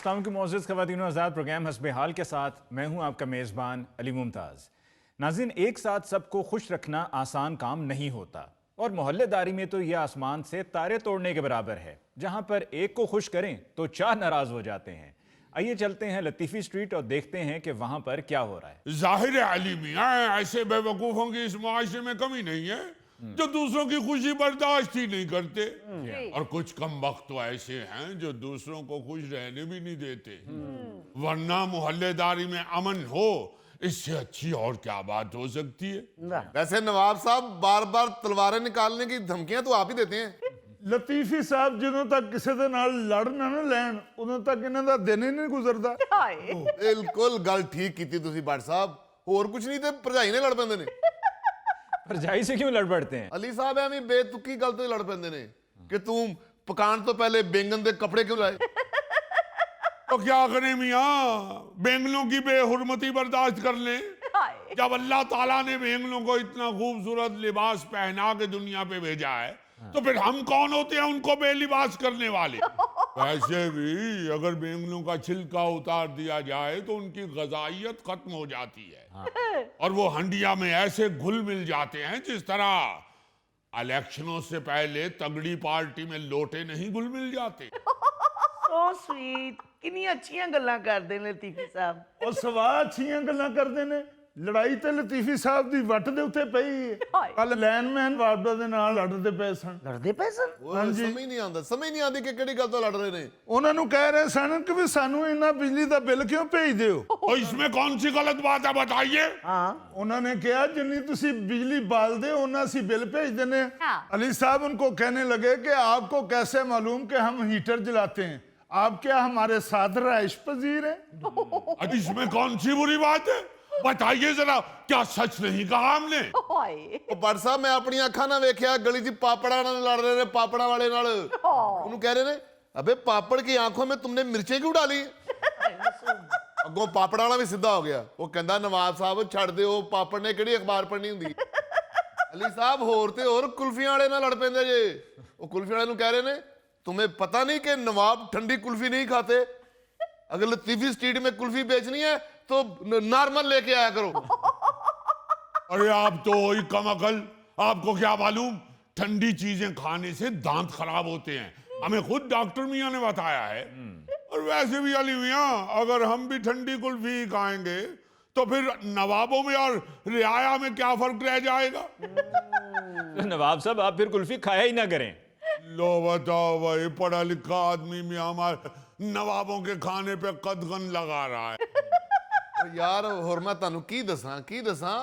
अस्सलाम वालेकुम मोअज़्ज़िज़ ख़वातीन और हज़रात, प्रोग्राम हस्बे हाल के साथ मैं हूं आपका मेज़बान अली मुमताज़। नाज़रीन, एक साथ सबको खुश रखना आसान काम नहीं होता और मोहल्लेदारी में तो यह आसमान से तारे तोड़ने के बराबर है। जहां पर एक को खुश करें तो चार नाराज हो जाते हैं। आइए चलते हैं लतीफ़ी स्ट्रीट और देखते हैं कि वहां पर क्या हो रहा है। जाहिर है अली मियाँ, ऐसे बेवकूफों की इस मुआशरे में कमी नहीं है जो दूसरों की खुशी बर्दाश्त ही नहीं करते। और कुछ कम वक्त तो ऐसे हैं जो दूसरों को खुश रहने भी नहीं देते। वरना मोहल्लेदारी में अमन हो, इससे अच्छी और क्या बात हो सकती है। वैसे नवाब साहब बार बार तलवारें निकालने की धमकियां तो आप ही देते हैं। ਲਤੀਫੀ ਸਾਹਿਬ ਜਦੋਂ ਤੱਕ ਕਿਸੇ ਦੇ ਨਾਲ ਲੜ ਨਾ ਲੈਣ ਉਦੋਂ ਤੱਕ ਇਹਨਾਂ ਦਾ ਦਿਨ ਹੀ ਨਹੀਂ ਗੁਜ਼ਰਦਾ। बिल्कुल गल ठीक की तुसी भट्ट साहब, होर कुछ नहीं ते भरजाई ने लड़ पैंदे ने। भरजाई से क्यों लड़ पड़ते हैं? अली साहब एवं बेतुकी गल तो लड़ पैंदे ने कि तू पकान तो पहले बैंगन दे कपड़े क्यों लाए। तो क्या करें मियाँ, बेंगलों की बेहुरमती बर्दाश्त कर लें। जब अल्लाह ताला ने बेंगलों को इतना खूबसूरत लिबास पहना के दुनिया पे भेजा है, तो फिर हम कौन होते हैं उनको बेलिबास करने वाले। वैसे भी अगर बेंगलों का छिलका उतार दिया जाए तो उनकी गजाइयत खत्म हो जाती है। और वो हंडिया में ऐसे घुल मिल जाते हैं जिस तरह इलेक्शनों से पहले तगड़ी पार्टी में लोटे नहीं घुल मिल जाते। सो स्वीट, कितनी अच्छियां गल्लां करदे ने लतीफी साहब। ਉਹ ਸਵਾ ਅੱਛੀਆਂ ਗੱਲਾਂ ਕਰਦੇ ਨੇ। ਲੜਾਈ ਤੇ ਲਤੀਫੀ ਸਾਹਿਬ ਦੀ ਵੱਟ ਦੇ ਉੱਤੇ ਪਈ ਹੈ। ਕੱਲ ਲੈਨਮੈਨ ਵਾਰਡਾ ਦੇ ਨਾਲ ਲੜਦੇ ਪਏ ਸਨ। लड़दे पे सन। समझ नहीं आंदा, समझ नहीं आती कि केड़ी गल तो लड़ रहे ने। ਉਹਨਾਂ ਨੂੰ ਕਹਿ ਰਹੇ ਸਨ ਕਿ ਵੀ ਸਾਨੂੰ ਇੰਨਾ ਬਿਜਲੀ ਦਾ ਬਿੱਲ ਕਿਉਂ ਭੇਜਦੇ ਹੋ। और इसमें कौन सी गलत बात है बताइए। ਉਹਨਾਂ ਨੇ ਕਿਹਾ ਜਿੰਨੀ ਤੁਸੀਂ ਬਿਜਲੀ ਬਾਲਦੇ ਹੋ ਉਹਨਾਂ ਅਸੀਂ ਬਿੱਲ ਭੇਜ ਦਿੰਦੇ ਹਾਂ। अली साहब उनको कहने लगे कि आपको कैसे मालूम कि हम हीटर जलाते हैं, आप क्या हमारे साथ रहाइश पजीर हैं। अब इसमें कौन सी बुरी बात है, बताइए जरा, क्या सच नहीं कहा हमने। ਉਹ ਭੱਟ ਸਾਹਿਬ मैं अपनी अखा ना वेख्या गली च पापड़ा नाल लड़ रहे ने, पापड़ा वाले नाल। उन्होंने कह रहे ने अबे पापड़ की आंखों में तुमने मिर्चें क्यों डाली। अगों पापड़ा वाला भी सीधा हो गया। वो कहंदा नवाब साहब छड़ दे, वो पापड़ ने केड़ी अखबार पढ़नी हुंदी। अली साहब होर ते होर कुल्फियां वाले नाल लड़ पैंदे जे। वो कुल्फी वाले नूं कह रहे ने तुम्हें पता नहीं कि नवाब ठंडी कुल्फी नहीं खाते। अगर लतीफी स्ट्रीट में कुल्फी बेचनी है तो नॉर्मल लेके आया करो। अरे आप तो वही कम अकल, आपको क्या मालूम ठंडी चीजें खाने से दांत खराब होते हैं, हमें खुद डॉक्टर मियाँ ने बताया है। और वैसे भी अली मियाँ, अगर हम भी ठंडी कुल्फी खाएंगे तो फिर नवाबों में और रियाया में क्या फर्क रह जाएगा। तो नवाब साहब आप फिर कुल्फी खाया ही ना करें। लो बताओ भाई, पढ़ा लिखा आदमी में हमारे नवाबों के खाने पे कदगन लगा रहा है। यार होर मैं तुहानू की दसां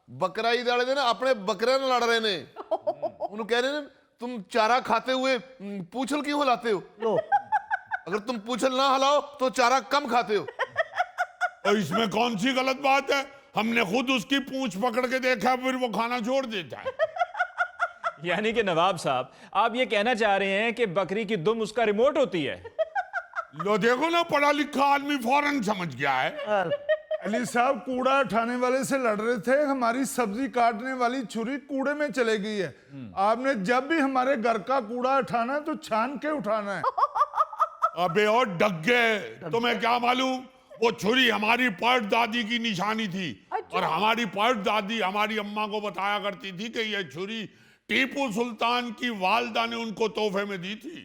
बकरा ईद वाले दिन अपने बकरे नाल लड़ रहे ने। उन्होंने कह रहे ने तुम चारा खाते हुए पूंछल क्यों हिलाते हो। अगर तुम पूंछल ना हिलाओ तो चारा कम खाते हो। और इसमें कौन सी गलत बात है, हमने खुद उसकी पूंछ पकड़ के देखा, फिर वो खाना छोड़ देता है। यानी कि नवाब साहब आप ये कहना चाह रहे हैं कि बकरी की दुम उसका रिमोट होती है। लो देखो ना, पढ़ा लिखा आदमी फौरन समझ गया है। अली साहब कूड़ा उठाने वाले से लड़ रहे थे, हमारी सब्जी काटने वाली छुरी कूड़े में चले गई है। आपने जब भी हमारे घर का कूड़ा उठाना है तो छान के उठाना है। अबे और डग्गे, तुम्हें क्या मालूम, वो छुरी हमारी परदादी की निशानी थी। और हमारी परदादी हमारी अम्मा को बताया करती थी कि ये छुरी टीपू सुल्तान की वालदा ने उनको तोहफे में दी थी।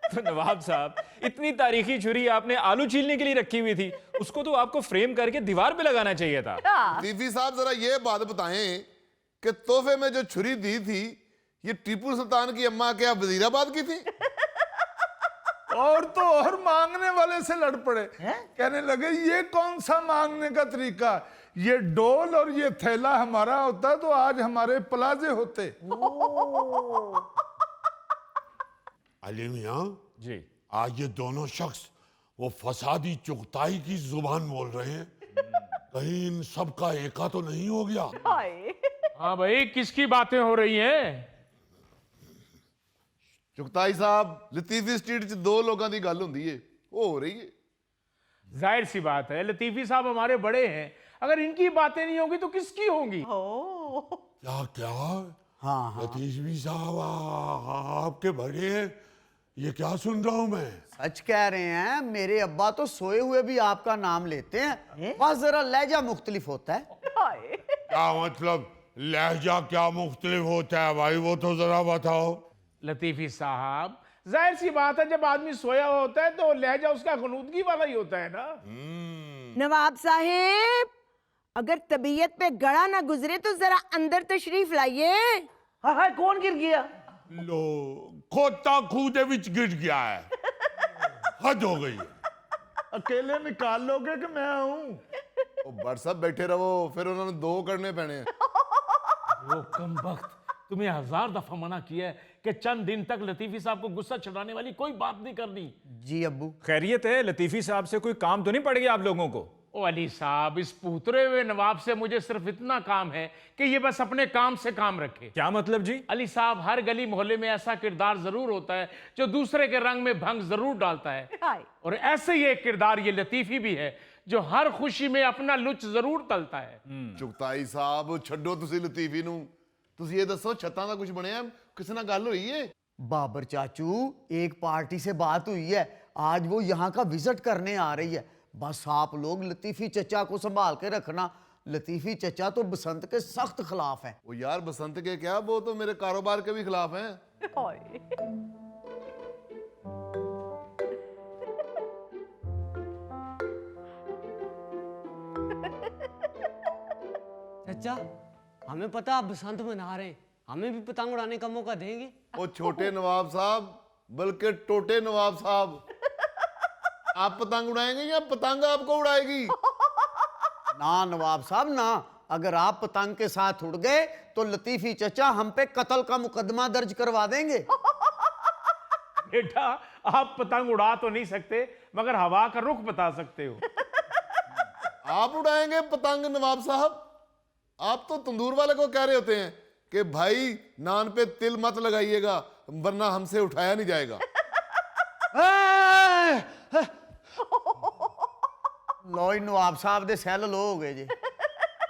तो नवाब साहब इतनी तारीखी छुरी आपने आलू छीलने के लिए रखी हुई थी, उसको तो आपको फ्रेम करके दीवार पे लगाना चाहिए था। लतीफी साहब जरा ये बात बताएं कि तोहफे में जो छुरी दी थी ये टीपू सुल्तान की अम्मा क्या वजीराबाद की थी। और तो और मांगने वाले से लड़ पड़े। कहने लगे ये कौन सा मांगने का तरीका, ये डोल और ये थैला हमारा होता तो आज हमारे प्लाजे होते। अली मियाँ जी, आज ये दोनों शख्स वो फसादी चुगताई की जुबान बोल रहे हैं, कहीं इन सब का एका तो नहीं हो गया। हाँ भाई, किसकी बातें हो रही हैं? चुगताई साहब लतीफी स्ट्रीट च दो लोगों की गल हुंदी है, वो हो रही है। जाहिर सी बात है, लतीफी साहब हमारे बड़े हैं, अगर इनकी बातें नहीं होगी तो किसकी होंगी। क्या क्या लतीफी साहब आपके बड़े हैं, ये क्या सुन रहा हूं मैं? सच कह रहे हैं, मेरे अब्बा तो सोए हुए भी आपका नाम लेते हैं, बस जरा लहजा मुख्तलिफ होता है। क्या मतलब लहजा क्या मुख्तलिफ होता है भाई, वो तो जरा बताओ। लतीफी साहब, जाहिर सी बात है, जब आदमी सोया हुआ होता है तो लहजा उसका गनूदगी वाला ही होता है ना। नवाब साहेब, अगर तबीयत पे गड़ा ना गुजरे तो जरा अंदर तशरीफ लाइए। हाँ हाँ, कौन गिर गया? लो, खोता खूह विच गिर गया है। हद हो गई है। अकेले निकाल लोगे कि मैं हूं? भट्ट साहब बैठे रहो, फिर उन्होंने 2 करने पैने। वो कमबख्त, तुम्हें 1000 दफा मना किया है कि चंद दिन तक लतीफी साहब को गुस्सा चढ़ाने वाली कोई बात नहीं करनी। जी अब्बू। खैरियत है? लतीफी साहब से कोई काम तो नहीं पड़ गया आप लोगों को? ओ अली साहब, इस पूतरे हुए नवाब से मुझे सिर्फ इतना काम है कि ये बस अपने काम से काम रखे। क्या मतलब जी? अली साहब, हर गली मोहल्ले में ऐसा किरदार जरूर होता है जो दूसरे के रंग में भंग जरूर डालता है, और ऐसे ही एक किरदार ये लतीफी भी है जो हर खुशी में अपना लुच जरूर तलता है। चुगताई साहब छड्डो तुसी लतीफी नू, तुसी ये दसो छत्तां दा कुछ बनया, किसी नाल गल हुई है? बाबर चाचू, एक पार्टी से बात हुई है, आज वो यहाँ का विजिट करने आ रही है। बस आप लोग लतीफी चचा को संभाल के रखना। लतीफी चचा तो बसंत के सख्त खिलाफ है। वो यार बसंत के क्या, वो तो मेरे कारोबार के भी खिलाफ हैं। चाचा, हमें पता आप बसंत मना रहे हैं, हमें भी पतंग उड़ाने का मौका देंगे? वो छोटे नवाब साहब, बल्कि टोटे नवाब साहब, आप पतंग उड़ाएंगे या पतंग आपको उड़ाएगी? ना नवाब साहब ना, अगर आप पतंग के साथ उड़ गए तो लतीफी चचा हम पे कत्ल का मुकदमा दर्ज करवा देंगे। बेटा, आप पतंग उड़ा तो नहीं सकते, मगर हवा का रुख बता सकते हो। आप उड़ाएंगे पतंग नवाब साहब? आप तो तंदूर वाले को कह रहे होते हैं कि भाई नान पे तिल मत लगाइएगा वरना हमसे उठाया नहीं जाएगा। लोई नवाब साहब दे सैल लो हो गए जी।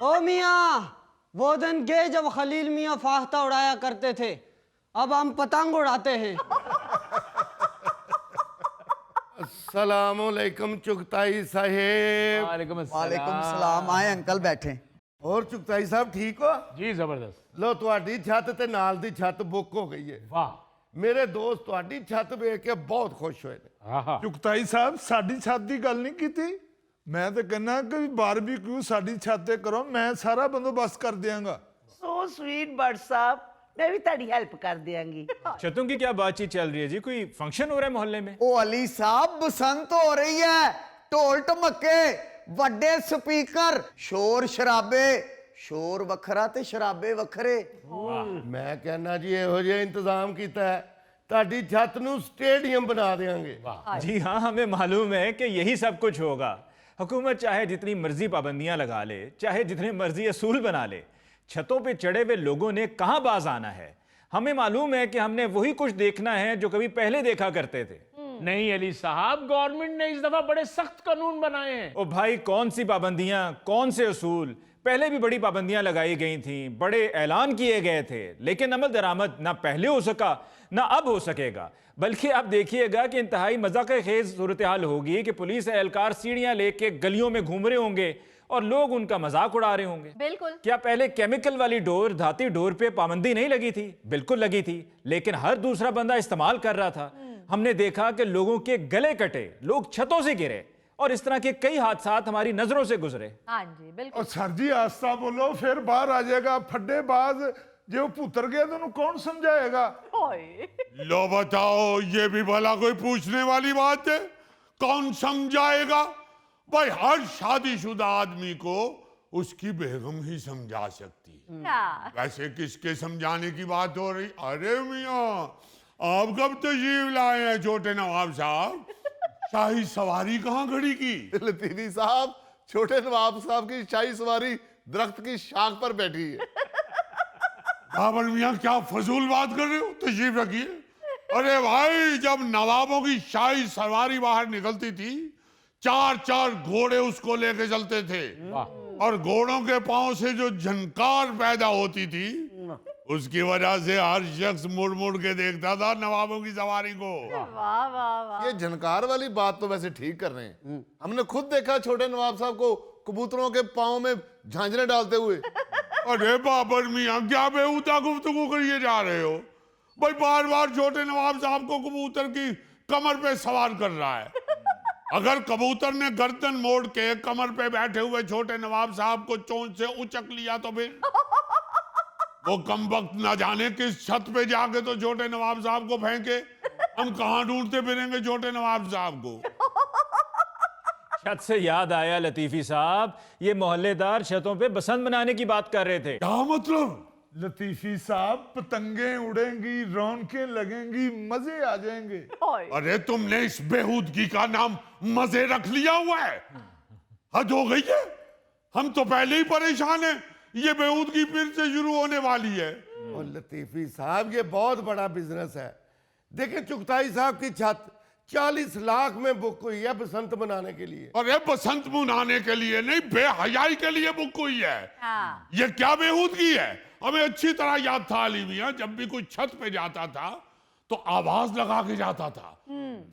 ओ मियाँ, वो दिन गए जब खलील मियाँ फाख्ता उड़ाया करते थे, अब हम पतंग उड़ाते हैं। अस्सलामुअलैकुम चुगताई साहेब। वालेकुम वालेकुम सलाम। आए अंकल बैठे। और चुगताई साहब ठीक हो? जी जबरदस्त। लो ਤੁਹਾਡੀ ਛੱਤ ਤੇ ਨਾਲ ਦੀ ਛੱਤ ਬੁੱਕ ਹੋ ਗਈ ਹੈ। वाह। ਮੇਰੇ ਦੋਸਤ ਤੁਹਾਡੀ ਛੱਤ ਵੇਖ ਕੇ ਬਹੁਤ ਖੁਸ਼ ਹੋਏ ਨੇ। आहा। ਚੁਗਤਾਈ ਸਾਹਿਬ, ਸਾਡੀ ਛੱਤ ਦੀ ਗੱਲ ਨਹੀਂ ਕੀਤੀ। ਮੈਂ ਤਾਂ ਕਹਿੰਦਾ ਕਿ ਬਾਰਬੀਕਿਊ ਸਾਡੀ ਛੱਤ ਤੇ ਕਰੋ, ਮੈਂ ਸਾਰਾ ਬੰਦੋਬਸਤ ਕਰ ਦਿਆਂਗਾ। सो स्वीट भट्ट साहब, मैं भी तेरी हेल्प कर देंगी। छतों की क्या बातचीत चल रही है जी? कोई फंक्शन हो रहा है मोहल्ले में? ओ अली साहब, बसंत हो रही है, ढोल ढमके, ਵੱਡੇ स्पीकर, शोर शराबे, शोर ਵੱਖਰਾ ਤੇ ਸ਼ਰਾਬੇ ਵੱਖਰੇ। ਮੈਂ ਕਹਿੰਦਾ ਜੀ ਇਹੋ ਜਿਹਾ ਇੰਤਜ਼ਾਮ ਕੀਤਾ ਹੈ, ਤੁਹਾਡੀ ਛੱਤ ਨੂੰ ਸਟੇਡੀਅਮ ਬਣਾ ਦੇਵਾਂਗੇ। जी हाँ, हमें मालूम है कि यही सब कुछ होगा। हुकूमत चाहे जितनी मर्जी पाबंदियां लगा ले, चाहे जितने मर्जी असूल बना ले, छतों पे चढ़े हुए लोगों ने कहां बाज आना है। हमें मालूम है कि हमने वही कुछ देखना है जो कभी पहले देखा करते थे। नहीं अली साहब, गवर्नमेंट ने इस दफा बड़े सख्त कानून बनाए हैं। ओ भाई, कौन सी पाबंदियां, कौन से असूल? पहले भी बड़ी पाबंदियां लगाई गई थीं, बड़े ऐलान किए गए थे, लेकिन अमल दरामद ना पहले हो सका ना अब हो सकेगा। बल्कि आप देखिएगा कि इंतहाई मजाक-ए-खेज सूरत हाल होगी कि पुलिस एहलकार सीढ़ियां लेके गलियों में घूम रहे होंगे और लोग उनका मजाक उड़ा रहे होंगे। बिल्कुल। क्या पहले केमिकल वाली डोर, धाती डोर पे पाबंदी नहीं लगी थी? बिल्कुल लगी थी, लेकिन हर दूसरा बंदा इस्तेमाल कर रहा था। हमने देखा कि लोगों के गले कटे, लोग छतों से गिरे और इस तरह के कई हादसात हमारी नजरों से गुजरे। हाँ जी बिल्कुल। और सर जी आस्ता बोलो, फिर बाहर आ जाएगा फड्डेबाज। जो पुत्र गया तो उन्हें कौन समझाएगा? लो बताओ, ये भी भला कोई पूछने वाली बात है? कौन समझाएगा? भाई हर शादीशुदा आदमी को उसकी बेगम ही समझा सकती है। वैसे किसके समझाने की बात हो रही? अरे मियाँ, आप कब तशरीफ लाए हैं छोटे नवाब साहब? शाही सवारी कहाँ खड़ी की? लतीफी साहब, छोटे नवाब साहब की शाही सवारी दरख्त की शाख पर बैठी है। बाबर मियाँ, क्या फजूल बात कर रहे हो? तशरीफ रखिए। अरे भाई, जब नवाबों की शाही सवारी बाहर निकलती थी, 4-4 घोड़े उसको लेके चलते थे, और घोड़ों के पांव से जो झनकार पैदा होती थी उसकी वजह से हर शख्स मुड़ मुड़ के देखता था नवाबों की सवारी को। वाह वाह वाह। ये झनकार वाली बात तो वैसे ठीक कर रहे हैं। हमने खुद देखा छोटे नवाब साहब को कबूतरों के पाँव में झांझरें डालते हुए। अरे बाबर मियाँ, क्या बेहुदा गुफ्तगू करिए जा रहे हो भाई? बार बार छोटे नवाब साहब को कबूतर की कमर पे सवार कर रहा है। अगर कबूतर ने गर्दन मोड़ के कमर पे बैठे हुए छोटे नवाब साहब को चोंच से उचक लिया तो फिर वो कमबख्त ना जाने किस छत पे जाके तो छोटे नवाब साहब को फेंके। हम कहाँ ढूंढते फिरेंगे छोटे नवाब साहब को? छत से याद आया लतीफी साहब, ये मोहल्लेदार छतों पे बसंत मनाने की बात कर रहे थे। क्या मतलब? लतीफी साहब, पतंगे उड़ेंगी, रौनकें लगेंगी, मजे आ जाएंगे। अरे तुमने इस बेहूदगी का नाम मजे रख लिया हुआ है। हद हो गई है। हम तो पहले ही परेशान हैं, ये बेहूदगी फिर से शुरू होने वाली है। और लतीफी साहब, ये बहुत बड़ा बिजनेस है। देखिए चुगताई साहब की छत 40 लाख में बुक हुई है बसंत मनाने के लिए। अरे बसंत मनाने के लिए नहीं, बेहयाई के लिए बुक हुई है। हाँ। ये क्या बेहूदगी है? हमें अच्छी तरह याद था अली मियां, जब भी कोई छत पे जाता था तो आवाज लगा के जाता था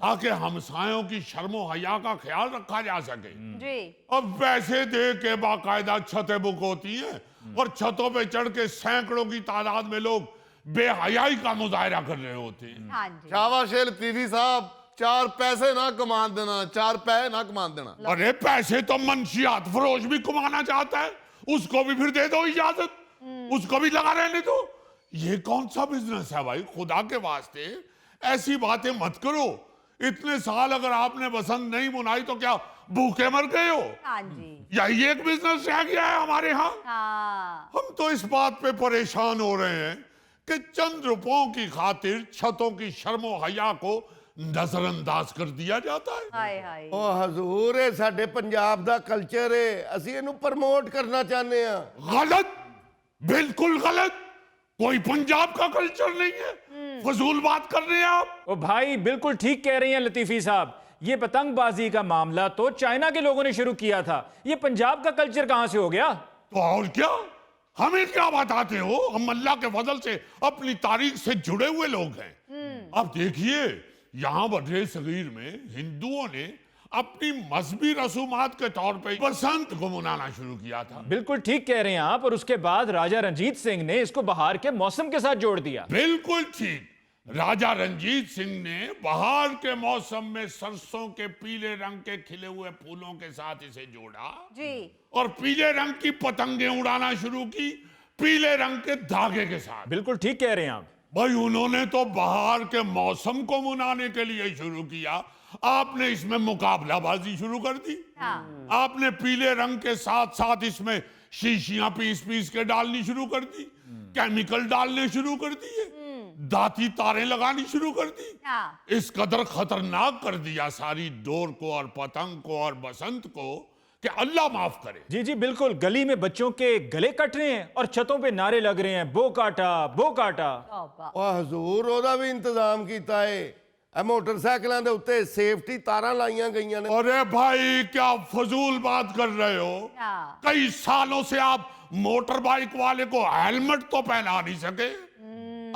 ताकि हमसायों की शर्मो हया का ख्याल रखा जा सके। जी। अब पैसे दे के बाकायदा छतें बुक होती हैं और छतों पे चढ़ के सैकड़ों की तादाद में लोग बेहयाई का मुजाहरा कर रहे होते हैं। हाँ जी। शाबाश लतीफी साहब, 4 पैसे ना कमा देना, 4 पैसे ना कमा देना। अरे पैसे तो मंशियात फरोश भी कमाना चाहता है, उसको भी फिर दे दो इजाजत, उसको भी लगा रहने दो। ये कौन सा बिजनेस है भाई? खुदा के वास्ते ऐसी बातें मत करो। इतने साल अगर आपने बसंत नहीं मनाई तो क्या भूखे मर गए हो? हाँ जी। यही एक बिजनेस रह गया है हमारे यहाँ। हाँ। हम तो इस बात पे परेशान हो रहे हैं कि चंद रुपयों की खातिर छतों की शर्मो हया को नजरअंदाज कर दिया जाता है। हाय हाय। ओ हजूर, ये साडे पंजाब दा कल्चर है, ਅਸੀਂ ਇਹਨੂੰ प्रमोट करना चाहते हैं। गलत, बिल्कुल गलत। कोई पंजाब का कल्चर नहीं है, फजूल बात कर रहे हैं आप। ओ भाई, बिल्कुल ठीक कह रही हैं लतीफी साहब। ये पतंगबाजी का मामला तो चाइना के लोगों ने शुरू किया था, ये पंजाब का कल्चर कहां से हो गया? तो और क्या, हमें क्या बताते हो? हम अल्लाह के फजल से अपनी तारीख से जुड़े हुए लोग हैं। अब देखिए, यहाँ बड़े सगीर में हिंदुओं ने अपनी मजहबी रसूमात के तौर पे बसंत को मनाना शुरू किया था। बिल्कुल ठीक कह रहे हैं आप। और उसके बाद राजा रंजीत सिंह ने इसको बहार के मौसम के साथ जोड़ दिया। बिल्कुल ठीक। राजा रंजीत सिंह ने बहार के मौसम में सरसों के पीले रंग के खिले हुए फूलों के साथ इसे जोड़ा जी। और पीले रंग की पतंगे उड़ाना शुरू की पीले रंग के धागे के साथ। बिल्कुल ठीक कह रहे हैं आप। भाई उन्होंने तो बहार के मौसम को मनाने के लिए शुरू किया, आपने इसमें मुकाबलाबाजी शुरू कर दी। हाँ। आपने पीले रंग के साथ साथ इसमें शीशियां पीस पीस के डालनी शुरू कर दी, केमिकल डालने शुरू कर दिए, दाती तारें लगानी शुरू कर दी। हाँ। इस कदर खतरनाक कर दिया सारी डोर को और पतंग को और बसंत को कि अल्लाह माफ करे। जी जी बिल्कुल। गली में बच्चों के गले कट रहे हैं और छतों पे नारे लग रहे हैं, बो काटा बो काटा। ओ हजूर, ਉਹਦਾ ਵੀ ਇੰਤਜ਼ਾਮ ਕੀਤਾ है। ਇਹ ਮੋਟਰਸਾਈਕਲਾਂ ਦੇ ਉੱਤੇ ਸੇਫਟੀ ਤਾਰਾਂ ਲਾਈਆਂ ਗਈਆਂ ਨੇ। अरे भाई, क्या फजूल बात कर रहे हो? हाँ। कई सालों से आप मोटर बाइक वाले को हेलमेट तो पहना नहीं सके,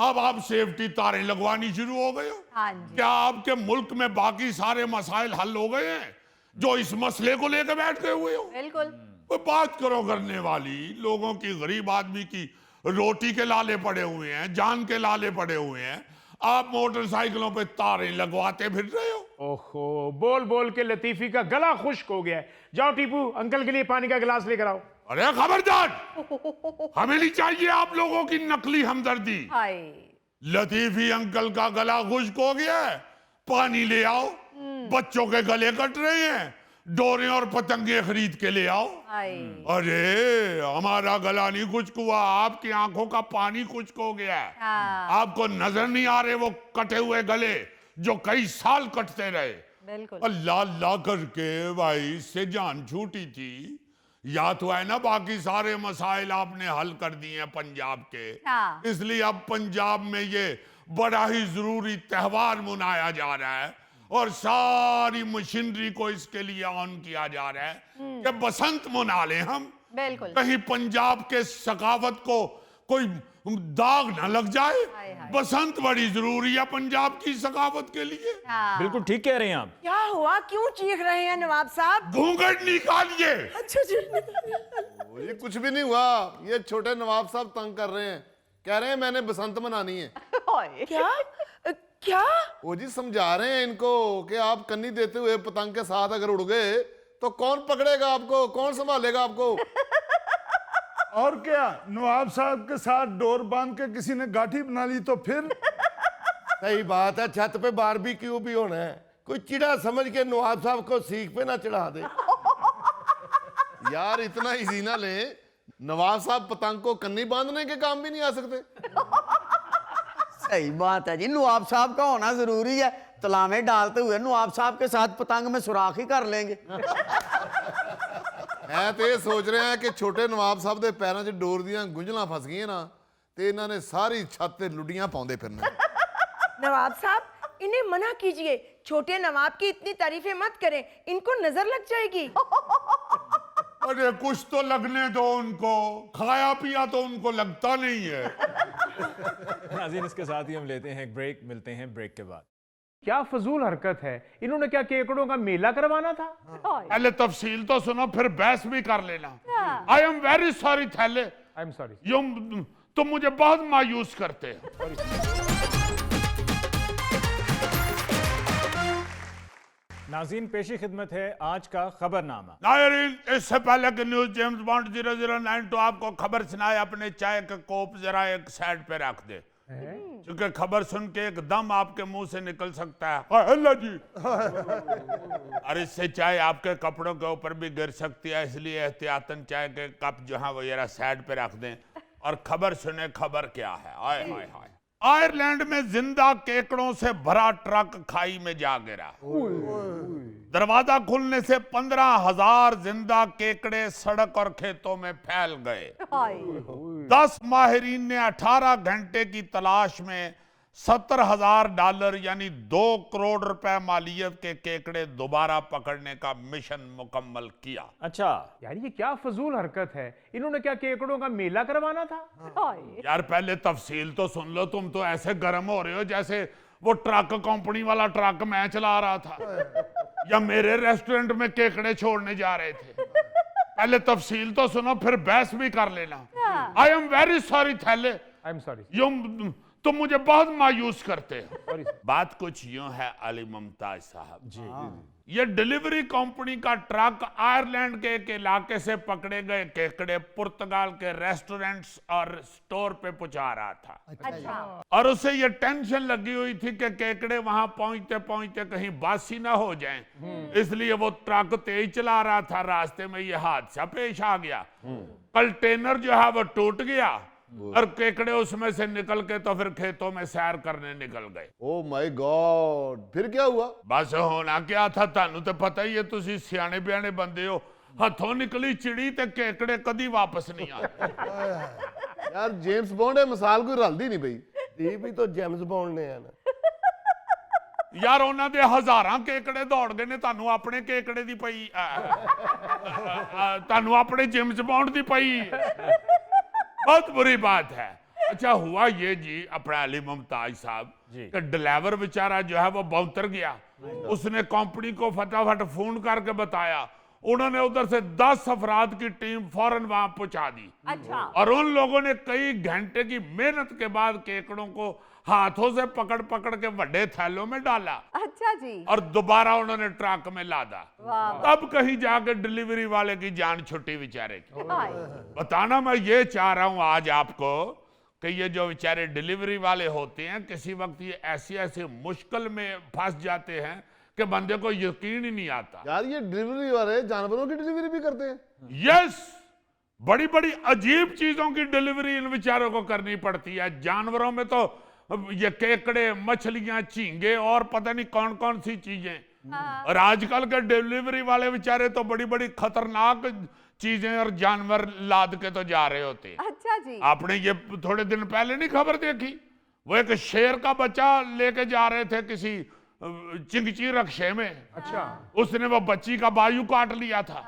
अब आप सेफ्टी तारें लगवानी शुरू हो गए हो। हाँ जी। क्या आपके मुल्क में बाकी सारे मसाइल हल हो गए हैं जो इस मसले को लेकर बैठ गए हुए हो? बिल्कुल। कोई बात करो करने वाली। लोगों की, गरीब आदमी की रोटी के लाले पड़े हुए हैं, जान के लाले पड़े हुए हैं, आप मोटरसाइकिलों पे तारें लगवाते फिर रहे हो। ओहो, बोल बोल के लतीफी का गला खुश्क हो गया है। जाओ टीपू, अंकल के लिए पानी का गिलास लेकर आओ। अरे खबरदार, हमें नहीं चाहिए आप लोगों की नकली हमदर्दी। हाय। लतीफी अंकल का गला खुश्क हो गया है, पानी ले आओ। बच्चों के गले कट रहे हैं, डोरे और पतंगे खरीद के ले आओ। हाय। अरे हमारा गला नहीं खुश्क हुआ, आपकी आंखों का पानी खुश्क हो गया है। हाँ। आपको नजर नहीं आ रहे वो कटे हुए गले जो कई साल कटते रहे। बिल्कुल। अल्लाह अल्लाह करके भाई इससे जान छूटी थी। या तो है ना, बाकी सारे मसाइल आपने हल कर दिए हैं पंजाब के। हाँ। इसलिए अब पंजाब में ये बड़ा ही जरूरी त्योहार मनाया जा रहा है और सारी मशीनरी को इसके लिए ऑन किया जा रहा है कि बसंत मना लें हम। बिल्कुल। कहीं पंजाब के सकावत को कोई दाग ना लग जाए। बसंत बड़ी जरूरी है पंजाब की सकाफत के लिए। बिल्कुल ठीक कह रहे हैं आप। क्या हुआ, क्यों चीख रहे हैं नवाब साहब? घूंघट निकालिए। अच्छा जी। ये कुछ भी नहीं हुआ, ये छोटे नवाब साहब तंग कर रहे हैं, कह रहे हैं मैंने बसंत मनानी है। क्या क्या? वो जी समझा रहे हैं इनको कि आप कन्नी देते हुए पतंग के साथ अगर उड़ गए तो कौन पकड़ेगा आपको, कौन संभालेगा आपको? और क्या, नवाब साहब के साथ डोर बांध के किसी ने गाठी बना ली तो फिर? सही बात है, छत पे बारबेक्यू भी होना है, कोई चिड़ा समझ के नवाब साहब को सीख पे ना चढ़ा दे। यार इतना इजी ना ले, नवाब साहब पतंग को कन्नी बांधने के काम भी नहीं आ सकते। सही बात है जी, नवाब साहब का होना जरूरी है। तलावे डालते हुए नवाब साहब के साथ पतंग में सुराख ही कर लेंगे। मैं तो ये सोच रहे हैं कि छोटे नवाब साहब के पैरों 'ਚ डोर ਦੀਆਂ ਗੁੰਝਲਾਂ फस गई ना, तो इन्होंने सारी छत पे लुडियां पाਉਂਦੇ फिरना। नवाब साहब, इन्हें मना कीजिए, छोटे नवाब की इतनी तारीफें मत करें, इनको नजर लग जाएगी। अरे कुछ तो लगने दो उनको, खाया पिया तो उनको लगता नहीं है। नाज़रीन, इसके साथ ही हम लेते हैं एक ब्रेक, मिलते हैं ब्रेक के बाद। क्या फजूल हरकत है, इन्होंने क्या केकड़ों का मेला करवाना था? पहले तफसील तो सुनो, फिर बहस भी कर लेना। आई एम वेरी सॉरी थैले, आई एम सॉरी। तुम मुझे बहुत मायूस करते हो। नाज़रीन, पेशी खिदमत है आज का खबरनामा। नाज़रीन, इससे पहले कि न्यूज जेम्स बॉन्ड 0092 आपको खबर सुनाए, अपने चाय का कोप जरा एक साइड पे रख दे, क्योंकि खबर सुन के एकदम आपके मुंह से निकल सकता है अल्लाह जी। और इससे चाय आपके कपड़ों के ऊपर भी गिर सकती है, इसलिए एहतियातन चाय के कप जो है वो जरा साइड पे रख दें और खबर सुने। खबर क्या है? आए हाय हाय, आयरलैंड में जिंदा केकड़ों से भरा ट्रक खाई में जा गिरा। दरवाजा खुलने से 15,000 जिंदा केकड़े सड़क और खेतों में फैल गए। 10 माहिरीन ने 18 घंटे की तलाश में $70,000 यानी 2 करोड़ रुपए मालियत के केकड़े दोबारा पकड़ने का मिशन मुकम्मल किया। अच्छा यार ये क्या फजूल हरकत है, इन्होंने क्या केकड़ों का मेला करवाना था? यार पहले तफसील तो सुन लो, तुम तो ऐसे गर्म हो रहे हो जैसे वो ट्रक कंपनी वाला ट्रक मैं चला रहा था या मेरे रेस्टोरेंट में केकड़े छोड़ने जा रहे थे। पहले तफसील तो सुनो, फिर बहस भी कर लेना। आई एम वेरी सॉरी थैले, आई एम सॉरी। तुम मुझे बहुत मायूस करते हो। बात कुछ यूं है अली मुमताज साहब जी, ये डिलीवरी कंपनी का ट्रक आयरलैंड के एक इलाके से पकड़े गए केकड़े पुर्तगाल के रेस्टोरेंट्स और स्टोर पे पहुंचा रहा था। अच्छा। और उसे ये टेंशन लगी हुई थी कि केकड़े वहां पहुंचते पहुंचते कहीं बासी ना हो जाएं, इसलिए वो ट्रक तेज चला रहा था। रास्ते में ये हादसा पेश आ गया, कंटेनर जो है वो टूट गया और केकड़े उसमें से निकल के तो फिर खेतों में सैर करने निकल गए। ओ माय गॉड, फिर क्या हुआ? बस होना क्या था, तानू तो पता ही है, तुसी सियाने बियाने बंदे हो। हथों निकली चिड़ी ते केकड़े कदी वापस नहीं आते। यार जेम्स बॉन्ड है, मिसाल कोई रलदी नहीं पई। ये भी तो जेम्स बॉन्ड ने है ना। यार ਉਹਨਾਂ ਦੇ ਹਜ਼ਾਰਾਂ ਕੇਕੜੇ ਦੌੜ ਗਏ ਨੇ, ਤੁਹਾਨੂੰ ਆਪਣੇ ਕੇਕੜੇ ਦੀ ਪਈ ਤੁਹਾਨੂੰ ਆਪਣੇ ਜਿਮਸ ਬੌਂਡ ਦੀ ਪਈ। बहुत बुरी बात है। अच्छा हुआ ये जी अपना अली मुमताज साहब कि ड्राइवर बेचारा जो है वो बौतर गया, उसने कंपनी को फटाफट फोन करके बताया, उन्होंने उधर से 10 अफराद की टीम फौरन वहां पहुंचा दी। अच्छा। और उन लोगों ने कई घंटे की मेहनत के बाद केकड़ों को हाथों से पकड़ पकड़ के बड़े थैलों में डाला। अच्छा जी। और दोबारा उन्होंने ट्रक में लादा। तब कहीं जाकर डिलीवरी वाले की जान छुट्टी बेचारे की। बताना मैं ये चाह रहा हूं आज आपको कि ये जो बेचारे डिलीवरी वाले होते हैं, किसी वक्त ये ऐसी ऐसी मुश्किल में फंस जाते हैं कि बंदे को यकीन ही नहीं आता। यार ये डिलीवरी वाले जानवरों की डिलीवरी भी करते हैं? यस, बड़ी बड़ी अजीब चीजों की डिलीवरी इन बेचारों को करनी पड़ती है। जानवरों में तो ये केकड़े, मछलियां, झींगे और पता नहीं कौन कौन सी चीजें। और आजकल के डिलीवरी वाले बेचारे तो बड़ी बड़ी खतरनाक चीजें और जानवर लाद के तो जा रहे होते हैं। अच्छा जी। आपने ये थोड़े दिन पहले नहीं खबर देखी, वो एक शेर का बच्चा लेके जा रहे थे किसी चिंगची रक्षे में। अच्छा। उसने वो बच्ची का बायू काट लिया था।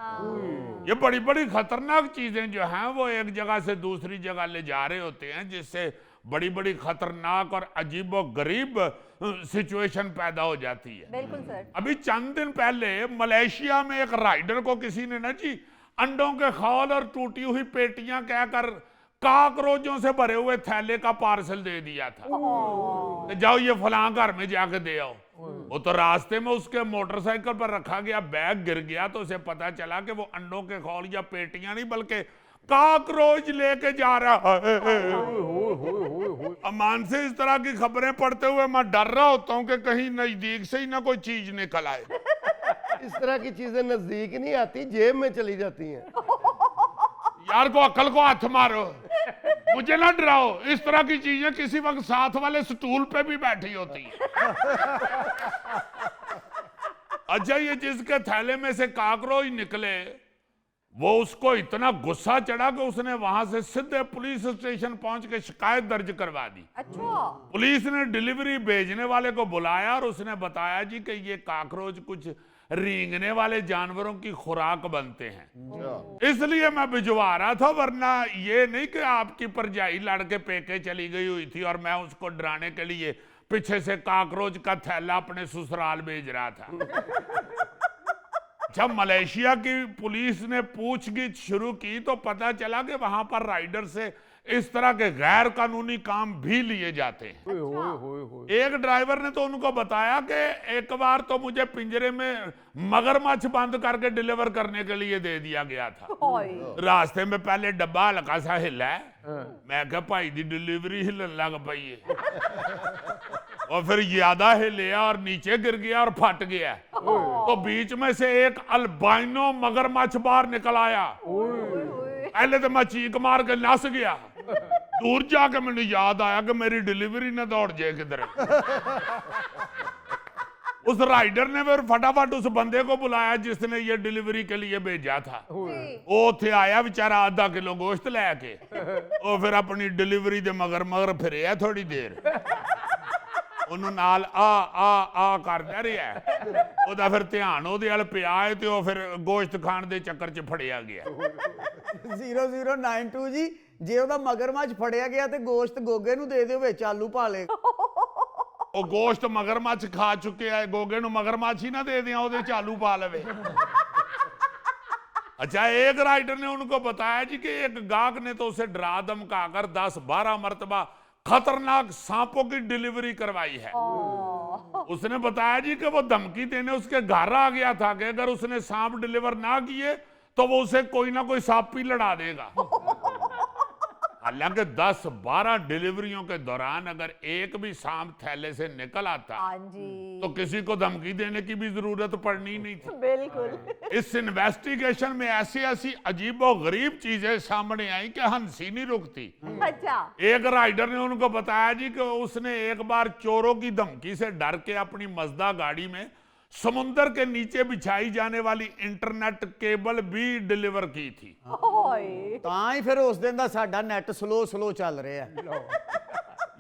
ये बड़ी बड़ी खतरनाक चीजें जो हैं वो एक जगह से दूसरी जगह ले जा रहे होते हैं, जिससे बड़ी बड़ी खतरनाक और अजीबो गरीब सिचुएशन पैदा हो जाती है। बिल्कुल सर। अभी चंद दिन पहले मलेशिया में एक राइडर को किसी ने ना जी अंडों के खौल और टूटी हुई पेटियां कहकर काकरोचों से भरे हुए थैले का पार्सल दे दिया था। तो जाओ ये फलां घर में जाके दे आओ। वो तो रास्ते में उसके मोटरसाइकिल पर रखा गया बैग गिर गया, तो उसे पता चला कि वो अंडों के खौल या पेटियां नहीं बल्कि काकरोच लेके जा रहा है। अमान से इस तरह की खबरें पढ़ते हुए मैं डर रहा होता हूँ कि कहीं नजदीक से ही ना कोई चीज निकल आए। इस तरह की चीजें नजदीक नहीं आती, जेब में चली जाती हैं। यार को अकल को हाथ मारो, मुझे ना डराओ। इस तरह की चीजें किसी वक्त साथ वाले स्टूल पे भी बैठी होती है। अच्छा, ये जिसके थैले में से काकरोच निकले वो उसको इतना गुस्सा चढ़ा कि उसने वहां से सीधे पुलिस स्टेशन पहुंच के शिकायत दर्ज करवा दी। अच्छा। पुलिस ने डिलीवरी भेजने वाले को बुलाया और उसने बताया जी कि ये काकरोच कुछ रेंगने वाले जानवरों की खुराक बनते हैं, इसलिए मैं भिजवा रहा था, वरना ये नहीं कि आपकी परजाई लड़के पेके चली गई हुई थी और मैं उसको डराने के लिए पीछे से काकरोच का थैला अपने ससुराल भेज रहा था। जब मलेशिया की पुलिस ने पूछगिछ शुरू की तो पता चला कि वहां पर राइडर से इस तरह के गैर कानूनी काम भी लिए जाते हैं। एक ड्राइवर ने तो उनको बताया कि एक बार तो मुझे पिंजरे में मगरमच्छ बंद करके डिलीवर करने के लिए दे दिया गया था। रास्ते में पहले डब्बा हल्का सा हिला है, मैं कहा भाई दी डिलीवरी हिलन लग पई है, और फिर ज्यादा हिलिया और नीचे गिर गया और फट गया। तो बीच में से एक अल्बाइनो मगरमच्छ बाहर निकल आया। पहले तो मैं चीख मार के नस गया, दूर जाके मैंने याद आया कि मेरी डिलीवरी ना दौड़ जाए किधर। उस राइडर ने फिर फटाफट उस बंदे को बुलाया जिसने ये डिलीवरी के लिए भेजा था। वो थे आया बेचारा आधा किलो गोश्त लेके, और फिर अपनी डिलीवरी दे मगर मगर फिर थोड़ी देर ਉਹਨੂੰ ਨਾਲ ਆ ਕਰਦਾ ਰਿਹਾ, ਉਹਦਾ ਫਿਰ ਧਿਆਨ ਉਹਦੇ ਵੱਲ ਪਿਆ ਹੈ ਤੇ ਉਹ ਫਿਰ ਗੋਸ਼ਤ ਖਾਣ ਦੇ ਚੱਕਰ 'ਚ ਫੜਿਆ ਗਿਆ। 0092 ਜੀ, ਜੇ ਉਹਦਾ ਮਗਰਮੱਛ ਫੜਿਆ ਗਿਆ ਤੇ ਗੋਸ਼ਤ ਗੋਗੇ ਨੂੰ ਦੇ ਦਿਓ, ਵਿੱਚ ਆਲੂ ਪਾ ਲੇ। ਉਹ ਗੋਸ਼ਤ ਮਗਰਮੱਛ ਖਾ ਚੁੱਕਿਆ ਹੈ, ਗੋਗੇ ਨੂੰ ਮਗਰਮੱਛ ਹੀ ना दे दिया, ਉਹਦੇ 'ਚ आलू पा लवे। अच्छा, एक राइडर ने उनको बताया जी कि एक गाहक ने तो उसे डरा धमका कर 10-12 मरतबा खतरनाक सांपों की डिलीवरी करवाई है। उसने बताया जी कि वो धमकी देने उसके घर आ गया था कि अगर उसने सांप डिलीवर ना किए तो वो उसे कोई ना कोई सांप भी लड़ा देगा। हालांकि 10-12 डिलीवरियों के दौरान अगर एक भी सांप थैले से निकल आता तो किसी को धमकी देने की भी जरूरत पड़नी नहीं थी। बिल्कुल। इस इन्वेस्टिगेशन में ऐसी ऐसी अजीबो गरीब चीजें सामने आई कि हंसी नहीं रुकती। अच्छा। एक राइडर ने उनको बताया जी कि उसने एक बार चोरों की धमकी से डर के अपनी मजदा गाड़ी में समुंदर के नीचे बिछाई जाने वाली इंटरनेट केबल भी डिलीवर की थी। ਤਾਂ ਹੀ ਫਿਰ ਉਸ ਦਿਨ ਦਾ ਸਾਡਾ ਨੈਟ स्लो ਚੱਲ ਰਿਹਾ ਹੈ।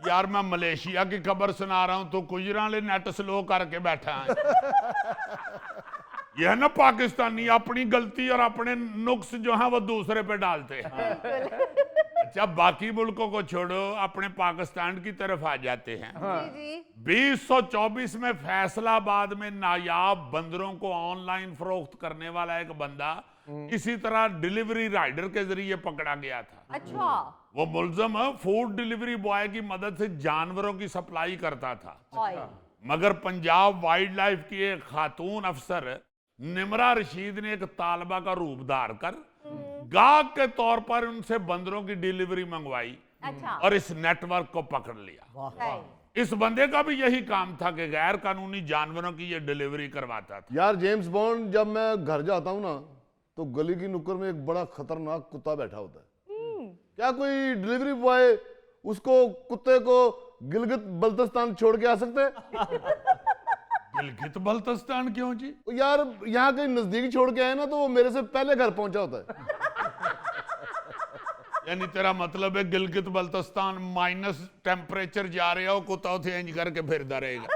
यार मैं मलेशिया की खबर सुना रहा हूं तो गुजरां वाले नेट स्लो करके बैठा है। यह ना पाकिस्तानी अपनी गलती और अपने नुक्स जो है वो दूसरे पे डालते हैं। अच्छा, बाकी मुल्कों को छोड़ो, अपने पाकिस्तान की तरफ आ जाते हैं। 2024 में फैसलाबाद में नायाब बंदरों को ऑनलाइन फरोख्त करने वाला एक बंदा इसी तरह डिलीवरी राइडर के जरिए पकड़ा गया था। अच्छा। वो मुलजम फूड डिलीवरी बॉय की मदद से जानवरों की सप्लाई करता था, मगर पंजाब वाइल्ड लाइफ की एक खातून अफसर निमरा रशीद ने एक तालबा का रूप धार कर गाहक के तौर पर उनसे बंदरों की डिलीवरी मंगवाई। अच्छा। और इस नेटवर्क को पकड़ लिया। इस बंदे का भी यही काम था कि गैर कानूनी जानवरों की ये डिलीवरी करवाता था। यार जेम्स बॉन्ड, जब मैं घर जाता हूँ ना तो गली की नुक्कड़ में एक बड़ा खतरनाक कुत्ता बैठा होता है। क्या कोई डिलीवरी बॉय उसको कुत्ते को गिलगित बल्तिस्तान छोड़ के आ सकते हैं? गिलगित बल्तिस्तान क्यों जी? यार यहाँ कहीं नजदीक छोड़ के आए ना तो वो मेरे से पहले घर पहुंचा होता है। यानी तेरा मतलब है गिलगित बल्तिस्तान माइनस टेंपरेचर जा रहा हो, कुत्ता उथे इंज करके फिरदा रहेगा।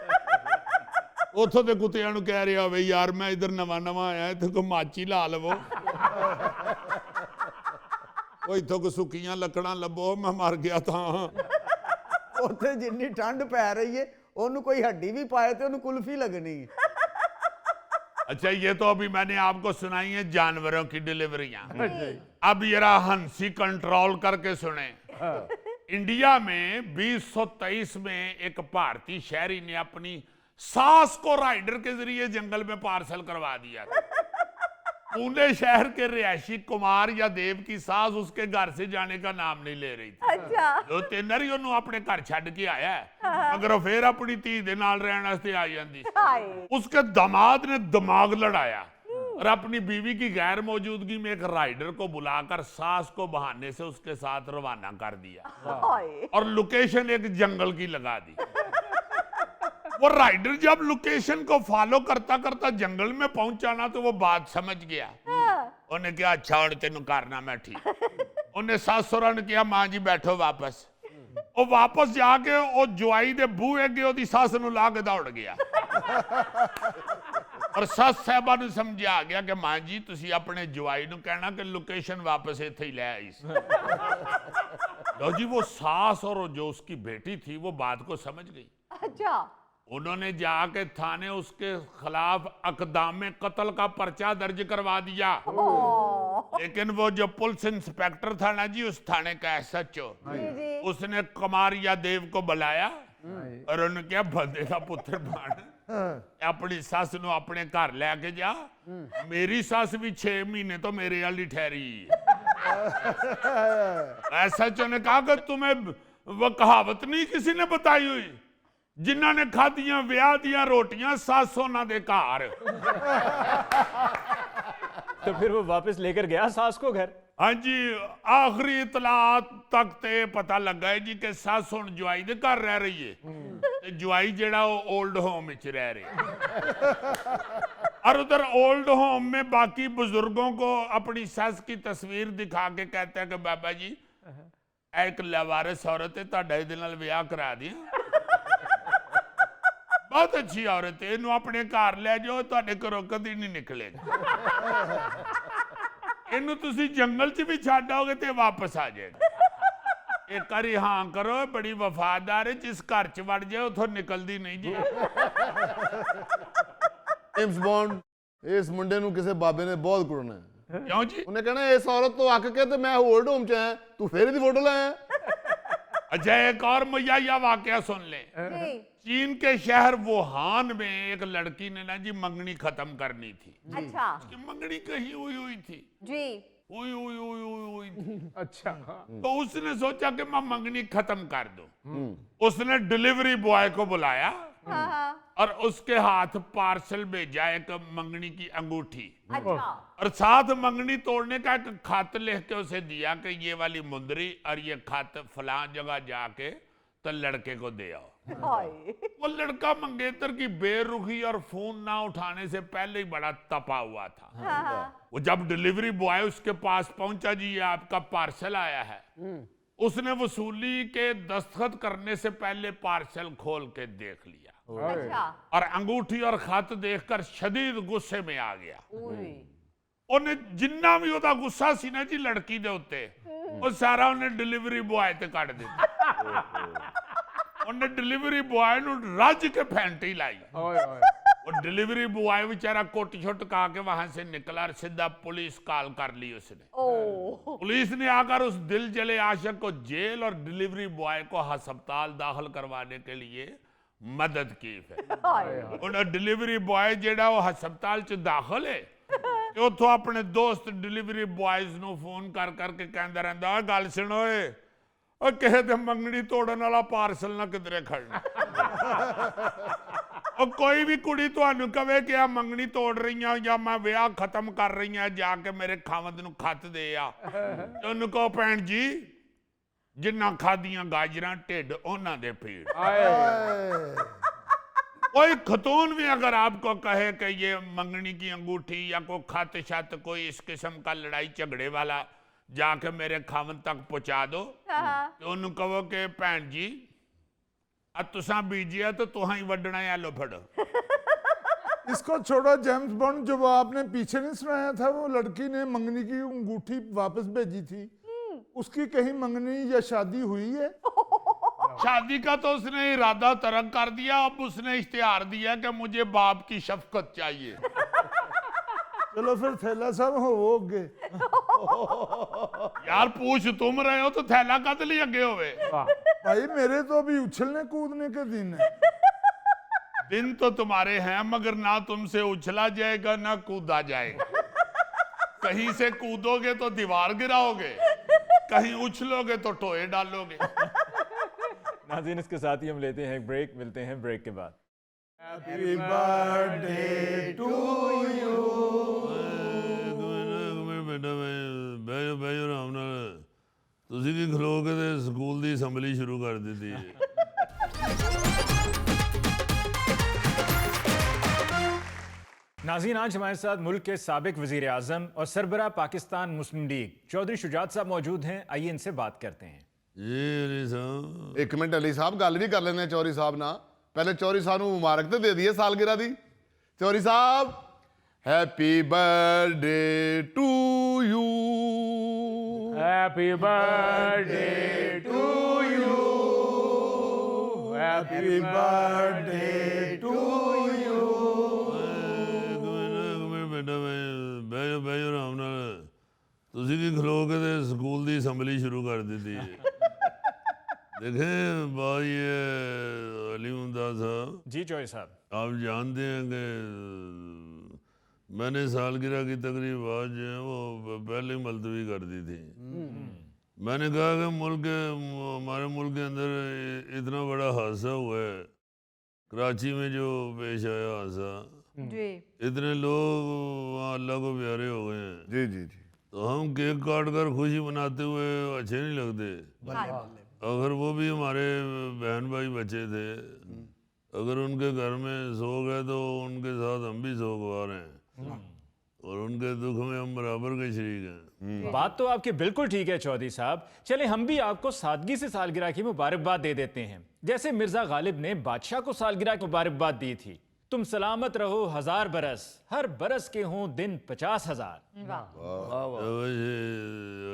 उथों के कुत्तियां नूं कह रहा हो यार मैं इधर नवा नवा आया तो कोई माची ला लवो। ਉਹ ਇੱਥੋਂ ਕੋ ਸੁੱਕੀਆਂ ਲੱਕੜਾਂ ਲੱਭੋ ਮੈਂ ਮਰ ਗਿਆ ਤਾਂ ਉੱਥੇ ਜਿੰਨੀ ਠੰਡ ਪੈ ਰਹੀ ਹੈ ਉਹਨੂੰ ਕੋਈ ਹੱਡੀ ਵੀ ਪਾਏ ਤੇ ਉਹਨੂੰ ਕੁਲਫੀ ਲੱਗਣੀ ਹੈ। अच्छा ये तो अभी मैंने आपको सुनाई है जानवरों की डिलीवरियां। अब जरा हंसी कंट्रोल करके सुने। इंडिया में 2023 में एक भारतीय शहरी ने अपनी सास को राइडर के जरिए जंगल में पार्सल करवा दिया। पुणे शहर के रिहायशी कुमार या देव की सास उसके घर से जाने का नाम नहीं ले रही थी। अच्छा जो तेनर ही ਉਹਨੂੰ ਆਪਣੇ ਘਰ ਛੱਡ ਕੇ ਆਇਆ ਹੈ ਅਗਰ ਉਹ ਫੇਰ ਆਪਣੀ ਧੀ ਦੇ ਨਾਲ ਰਹਿਣ ਵਾਸਤੇ ਆ ਜਾਂਦੀ उसके दामाद ने दिमाग लड़ाया और अपनी बीवी की गैर मौजूदगी में एक राइडर को बुलाकर सास को बहाने से उसके साथ रवाना कर दिया और लोकेशन एक जंगल की लगा दी। वो राइडर जब लोकेशन को फॉलो करता करता जंगल में पहुंचा ना तो वो बात समझ गया। उन्हें क्या अच्छा और तेन करना मैं ठीक। उन्हें सास सहुरा ने कहा मां जी बैठो वापस। वो वापस जाके वो जवाई दे बूहे अगे ओदी सस नूं ला के दौड़ गया और सस साहबा नूं समझ आ गया कि मां जी तुसी अपने जवाई नूं कहना कि लोकेशन वापस इत्थे ही ले आई। लो जी वो सास और जो उसकी बेटी थी वो बात को समझ गई। अच्छा उन्होंने जाके थाने उसके खिलाफ अकदामे कत्ल का पर्चा दर्ज करवा दिया। लेकिन वो जो पुलिस इंस्पेक्टर था ना जी उस थाने का SHO उसने कुमार या देव को बुलाया और उन्होंने क्या बंदे का पुत्र बन अपनी सस नूं अपने घर लेके जा। मेरी सस भी 6 महीने तो मेरे वाली ठहरी। SHO ने कहा कि तुम्हें वो कहावत नहीं किसी ने बताई हुई जिन्हां ने खादियां विआह दियां रोटियां सस उन्हां दे घर। तो फिर वो वापस लेकर गया सास को घर। हाँ जी आखिरी इतलात तक ते पता लगा है जी कि सस हुण जवाई दे घर रह रही है ते जवाई जेड़ा वो ओल्ड होम विच रह रहे और उधर ओल्ड होम में बाकी बुजुर्गों को अपनी सस की तस्वीर दिखा के कहते हैं कि बाबा जी एक लवारिस औरत है तुहाडा इहदे नाल विआह करा दियां बहुत अच्छी औरत है इनू अपने घर ले जाओ तुहाडे घरों कदी नहीं निकलेगा। इनू तुसी जंगल च भी छड्ड आओगे ते वापस आ जाएगा। एक बारी हाँ करो बड़ी वफादार है जिस घर च वड़ जाए उथों निकलदी नहीं जी। जेम्स बॉन्ड इस मुंडे नूं किसी बाबे ने बहुत कुड़ना है। क्यों जी? उन्हें कहना इस औरत तो अक के ते मैं ओल्ड होम च आया तू फिर दी फोटो लाया। अच्छा एक और मजाया वाकया सुन ले। चीन के शहर वुहान में एक लड़की ने ना जी मंगनी खत्म करनी थी। अच्छा उसकी मंगनी कहीं हुई थी जी हुई थी। अच्छा तो उसने सोचा कि मैं मंगनी खत्म कर दूं। उसने डिलीवरी बॉय को बुलाया और उसके हाथ पार्सल भेजा एक मंगनी की अंगूठी अच्छा और साथ मंगनी तोड़ने का एक खत लिख के उसे दिया कि ये वाली मुंदरी और ये खत फलां जगह जाके तो लड़के को दे आओ। वो लड़का मंगेतर की बेरुखी और फोन ना उठाने से पहले ही बड़ा तपा हुआ था। वो जब डिलीवरी बॉय उसके पास पहुंचा जी ये आपका पार्सल आया है उसने वसूली के दस्तखत करने से पहले पार्सल खोल के देख लिया अच्छा और अंगूठी और खत देखकर शदीद गुस्से में आ गया। ਉਹਨੇ ਜਿੰਨਾ ਵੀ ਉਹਦਾ ਗੁੱਸਾ ਸੀ ਨਾ ਜੀ ਲੜਕੀ ਦੇ ਉੱਤੇ ਉਹ ਸਾਰਾ ਉਹਨੇ ਡਿਲੀਵਰੀ ਬੁਆਏ ਤੇ ਕੱਢ ਦਿੱਤਾ। ਉਹਨੇ ਡਿਲੀਵਰੀ ਬੁਆਏ ਨੂੰ ਰੱਜ ਕੇ ਫੈਂਟੀ लाई। वो डिलीवरी बॉय बेचारा कोट छोट का के वहां से निकला और सीधा पुलिस कॉल कर ली उसने। पुलिस ने आकर उस दिल जले आशिक को जेल और डिलीवरी बॉय को अस्पताल दाखिल करवाने के लिए मदद की। फिर डिलीवरी बॉय जेड़ा वो अस्पताल च दाखिल है उतो अपने दोस्त डिलीवरी बॉयज ਨੂੰ फोन कर करके कहता रहता गल सुनो और किसी दे मंगनी तोड़न वाला पार्सल ना किधरे खड़ना। और कोई भी कुड़ी तुहानू कहे कि आ मंगनी तोड़ रही या मैं विआह खत्म कर रही हूं जाके मेरे खावंद नू खत दे आ उन्होंने कहो भैन जी जिन्ना खादियां गाजरां ढिड उन्हां दे पीड़। कोई खतून भी अगर आपको कहे कि ये मंगनी की अंगूठी या कोई खत शत कोई इस किस्म का लड़ाई झगड़े वाला जाके मेरे खावन तक पहुंचा दो तो उन्होंने कहो कि भैन जी तुसा बीजिया तो तुहां ही वड्डना है लो फड़ो। इसको छोड़ो, जेम्स बॉन्ड जो वो आपने पीछे नहीं सुनाया था, वो लड़की ने मंगनी की अंगूठी वापस भेजी थी, उसकी कहीं मंगनी या शादी हुई है? शादी का तो उसने इरादा तर्क कर दिया, अब उसने इश्तिहार दिया कि मुझे बाप की शफकत चाहिए। चलो फिर थैला साहब हो गए। यार पूछ तुम रहे हो तो थैला कद लिए अगे होवे। भाई मेरे तो अभी उछलने कूदने के दिन है। दिन तो तुम्हारे हैं, मगर ना तुमसे उछला जाएगा ना कूदा जाएगा। कहीं से कूदोगे तो दीवार गिराओगे, कहीं उछलोगे तो टोए डालोगे। नाज़रीन, इसके साथ ही हम लेते हैं एक ब्रेक, मिलते हैं ब्रेक के बाद। Happy birthday to you. ਬੈਜੋ ਆਰਾਮ ਨਾਲ। ਤੁਸੀਂ ਕੀ ਖਲੋ ਕੇ ਤੇ ਸਕੂਲ ਦੀ ਅਸੈਂਬਲੀ ਸ਼ੁਰੂ ਕਰ ਦਿੱਤੀ ਹੈ। नाज़रीन, आज हमारे साथ मुल्क के साबिक वज़ीर आज़म और सरबरा पाकिस्तान मुस्लिम लीग चौधरी शुजात साहब मौजूद हैं। आइए इनसे बात करते हैं। ਜੀ ਅਲੀ ਸਾਹਿਬ, ਇੱਕ ਮਿੰਟ ਅਲੀ ਸਾਹਿਬ, ਗੱਲ ਵੀ ਕਰ ਲੈਂਦੇ ਆ ਚੌਧਰੀ ਸਾਹਿਬ ਨਾਲ। ਪਹਿਲੇ ਚੌਧਰੀ ਸਾਹਿਬ ਨੂੰ ਮੁਬਾਰਕ ਤੇ ਦੇ ਦਈਏ ਸਾਲਗਿਰਾ ਦੀ। Chaudhary Sahib, happy birthday to you. Happy birthday to you, happy birthday to you. ਬੇਟਾ ਬੈਜੋ ਆਰਾਮ ਨਾਲ। ਤੁਸੀਂ ਕੀ ਖਲੋ ਕੇ ਤੇ ਸਕੂਲ ਦੀ ਅਸੈਂਬਲੀ ਸ਼ੁਰੂ ਕਰ ਦਿੱਤੀ ਹੈ। देखें भाई, ये अली मुमताज़ साहब, जी चौधरी साहब, आप जानते हैं कि मैंने सालगिरह की तकरीब आज जो है वो पहले ही मुलतवी कर दी थी। मैंने कहा कि हमारे मुल्क के अंदर इतना बड़ा हादसा हुआ है, कराची में जो पेश आया हादसा, इतने लोग वहाँ अल्लाह को प्यारे हो गए हैं। जी जी जी। तो हम केक काट कर खुशी मनाते हुए अच्छे नहीं लगते। अगर वो भी हमारे बहन भाई बच्चे थे, अगर उनके घर में सोग है तो उनके साथ हम भी सोगवार हैं और उनके दुख में हम बराबर के शरीक हैं। बात तो आपकी बिल्कुल ठीक है चौधरी साहब। चले हम भी आपको सादगी से सालगिरह की मुबारकबाद दे देते हैं, जैसे मिर्जा गालिब ने बादशाह को सालगिरह की मुबारकबाद दी थी। तुम सलामत रहो 1000 बरस, हर बरस के हों दिन 50,000।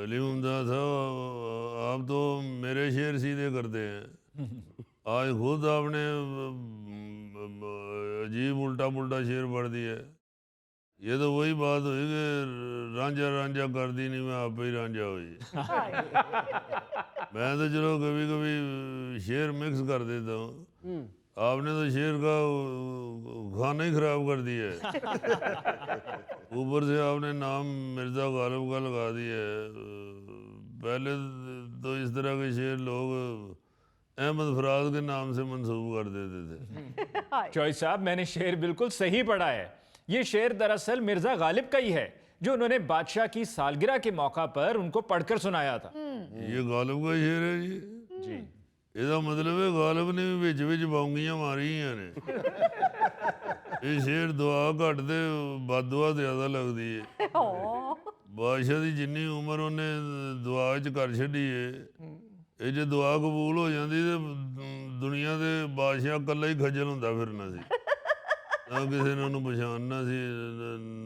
अली मुमताज़ साहब, आप तो मेरे शेर सीधे करते हैं। आज खुद आपने अजीब उल्टा पुल्टा शेर पढ़ दिया। ये तो वही बात हुई कि रांझा रांझा कर दी नहीं, मैं आप ही रांझा हुई। मैं तो चलो कभी कभी शेर मिक्स कर देता हूँ, आपने तो शेर का खाना ही खराब कर दिया है। ऊपर से आपने नाम मिर्जा गालिब का लगा दिया है। पहले तो इस तरह के शेर लोग अहमद फराज के नाम से मंसूब कर देते थे। चौधरी साहब, मैंने शेर बिल्कुल सही पढ़ा है। ये शेर दरअसल मिर्जा गालिब का ही है, जो उन्होंने बादशाह की सालगिरह के मौका पर उनको पढ़कर सुनाया था। ये गालिब का शेर है जी। ਇਹਦਾ ਮਤਲਬ ਹੈ ਗਾਲਿਬ ਨੇ ਵੀ ਵਿੱਚ ਵਿੱਚ ਬੌਂਗੀਆਂ ਮਾਰੀਆਂ ਨੇ। ਇਹ ਸ਼ੇਰ ਦੁਆ ਘੱਟ ਤੇ ਬਦਦੁਆ ਜ਼ਿਆਦਾ ਲੱਗਦੀ ਹੈ। ਬਾਦਸ਼ਾਹ ਦੀ ਜਿੰਨੀ ਉਮਰ ਉਹਨੇ ਦੁਆ 'ਚ ਕਰ ਛੱਡੀ ਏ, ਇਹ ਜੇ ਦੁਆ ਕਬੂਲ ਹੋ ਜਾਂਦੀ ਤੇ ਦੁਨੀਆ ਦੇ ਬਾਦਸ਼ਾਹ ਇਕੱਲਾ ਹੀ ਖੱਜਲ ਹੁੰਦਾ ਫਿਰਨਾ ਸੀ। ਨਾ ਕਿਸੇ ਨੇ ਉਹਨੂੰ ਪਛਾਣਨਾ ਸੀ,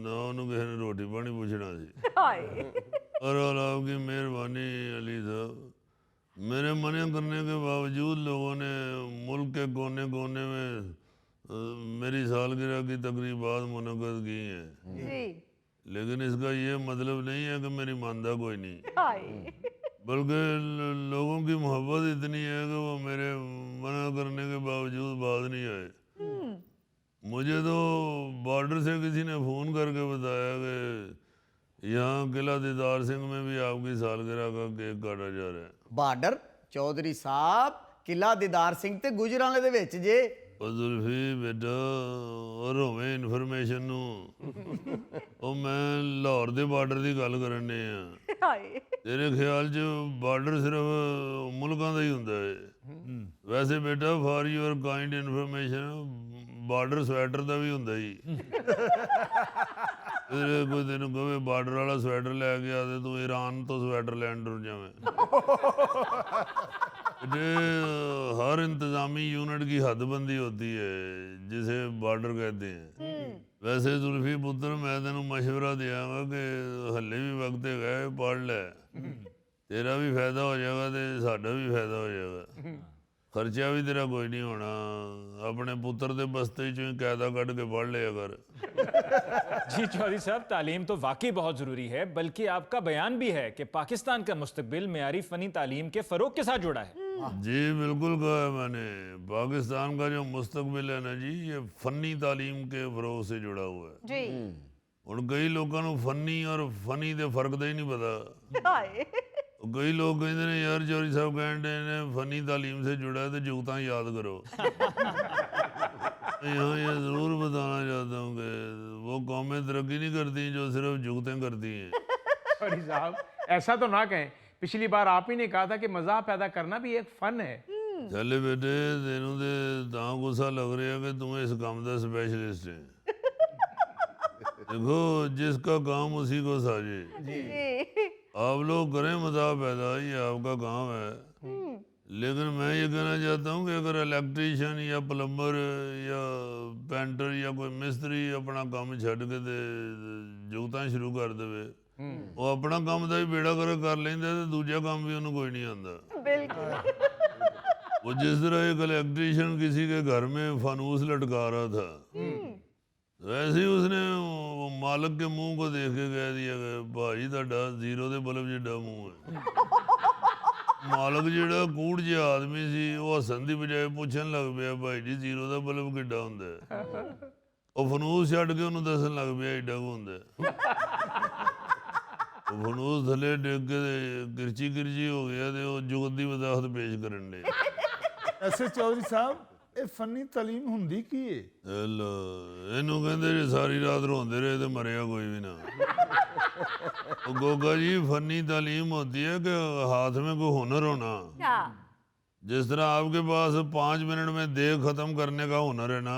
ਨਾ ਉਹਨੂੰ ਕਿਸੇ ਨੇ ਰੋਟੀ ਪਾਣੀ ਪੁੱਛਣਾ ਸੀ। और आपकी मेहरबानी अली साहब, मेरे मना करने के बावजूद लोगों ने मुल्क के कोने कोने में मेरी सालगिरह की तकरीबात मुनक़्क़द की हैं। लेकिन इसका ये मतलब नहीं है कि मेरी मानदा कोई नहीं, बल्कि लोगों की मोहब्बत इतनी है कि वो मेरे मना करने के बावजूद बात नहीं आए। मुझे तो बॉर्डर से किसी ने फ़ोन करके बताया कि यहाँ किला दीदार सिंह में भी आपकी सालगिरह का केक काटा जा रहा है। ਬਾਰਡਰ ਚੌਧਰੀ ਸਾਹਿਬ, ਕਿਲਾ ਦੀਦਾਰ ਸਿੰਘ ਤੇ ਗੁਜਰਾਂਵਾਲੇ ਦੇ ਵਿੱਚ ਜੇ। ਉਹ ਜ਼ੁਲਫੀ ਬੇਟਾ, ਔਰ ਹੋਵੇਂ ਇਨਫੋਰਮੇਸ਼ਨ ਨੂੰ, ਉਹ ਮੈਂ ਲਾਹੌਰ ਦੇ ਬਾਰਡਰ ਦੀ ਗੱਲ ਕਰਨ ਦੇ ਆ। ਤੇਰੇ ਖਿਆਲ 'ਚ ਬਾਰਡਰ ਸਿਰਫ ਮੁਲਕਾਂ ਦਾ ਹੀ ਹੁੰਦਾ ਹੈ। ਵੈਸੇ ਬੇਟਾ, for your kind information, border sweater ਦਾ ਵੀ ਹੁੰਦਾ ਜੀ। ਫਿਰ ਕੋਈ ਤੈਨੂੰ ਕਹੇ ਬਾਰਡਰ ਵਾਲਾ ਸਵੈਟਰ ਲੈ ਕੇ ਆ ਤੇ ਤੂੰ ਈਰਾਨ ਤੋਂ ਸਵੈਟਰ ਲੈਣ ਡਰ ਜਾਵੇਂ। बेटे हर इंतजामी यूनिट की हदबंदी होती है जिसे बॉर्डर कहते हैं। वैसे जुल्फी पुत्र मैं तेन मशवरा देंगा कि हले भी वक्त है पढ़ ले, तेरा भी फायदा हो जाएगा तो साडा भी फायदा हो जाएगा। खर्चा भी तेरा कोई नहीं होना, अपने पुत्र के बस्ते चों ही कायदा कढ़ के पढ़ लिया कर। जी चौधरी साहब, तालीम तो वाकई बहुत ज़रूरी है, बल्कि आपका बयान भी है कि पाकिस्तान का मुस्तकबिल मेयारी फ़नी तालीम के फ़रोग के साथ जुड़ा है। जी बिल्कुल कहा है मैंने, पाकिस्तान का जो मुस्तकबिल है ना जी, ये फ़नी तालीम के फ़रोग से जुड़ा हुआ है जी। ਹੁਣ ਕਈ ਲੋਕਾਂ ਨੂੰ ਫਨੀ ਔਰ ਫਨੀ ਦੇ ਫਰਕ ਦਾ ਹੀ ਨਹੀਂ ਪਤਾ। ਹਾਏ ਕਈ ਲੋਕ ਕਹਿੰਦੇ ਨੇ ਯਾਰ ਚੌਧਰੀ ਸਾਹਿਬ ਕਹਿੰਦੇ ਨੇ फनी तालीम से जुड़ा है तो जुगतां याद करो। यहाँ ये ज़रूर बताना चाहता हूँ कि वो कौमें तरक्की नहीं करती जो सिर्फ जुगतें करती हैं। चौधरी साहब ऐसा तो ना कहें, पिछली बार आप ही ने कहा था कि मज़ा पैदा करना भी एक फ़न है। ਚੱਲ ਬੇਟੇ ਤੈਨੂੰ ਤੇ ਤਾਂ ਗੁੱਸਾ ਲੱਗ ਰਿਹਾ कि तू इस काम का स्पेशलिस्ट है। देखो जिसका काम उसी को साजे। आप लोग करें मज़ा पैदा, ये आपका काम है। लेकिन मैं ये कहना चाहता हूँ कि अगर इलेक्ट्रीशियन या प्लम्बर या पेंटर या कोई मिस्त्री अपना काम छड़ के ते जुगतां शुरू कर देवे, वो अपना काम का भी बेड़ा कर लेंदा ते दूजा काम भी उन्हें कोई नहीं आंदा। बिल्कुल। वो जिस तरह एक इलेक्ट्रीशियन किसी के घर में फानूस लटका रहा था, वैसे ही उसने वो मालिक के मुंह को देख के कह दिया कि भाई तुहाडा जीरो दे बल्ब जिड्डा मुंह है। मालिक जिहड़ा कूड़ जिहा आदमी सी वो हसन दी बजाए पुछन लग पिया भाई जी जीरो दा बल्ब किड्डा हुंदा है। ਉਹ ਫਨੂਸ ਛੱਡ ਕੇ ਉਹਨੂੰ ਦੱਸਣ ਲੱਗ ਪਿਆ ਏਡਾ ਕੁ ਹੁੰਦਾ। ਉਹ ਫਨੂਸ ਥੱਲੇ ਡਿੱਗ ਕੇ ਗਿਰਚੀ ਗਿਰਚੀ ਹੋ ਗਿਆ ਤੇ ਉਹ ਜੁਗਤ ਦੀ ਵਜ਼ਾਹਤ ਪੇਸ਼ ਕਰਨ ਦੇ। ऐसे चौधरी साहब ये फनी तालीम हुंदी की है? ਇਹਨੂੰ ਕਹਿੰਦੇ ਜੇ ਸਾਰੀ ਰਾਤ ਰੋਂਦੇ ਰਹੇ ਤੇ ਮਰਿਆ ਕੋਈ ਵੀ ਨਾ। गोगा जी फनी तालीम होती है कि हाथ में कोई हुनर होना। जिस तरह आपके पास 5 मिनट में देख खत्म करने का हुनर है ना,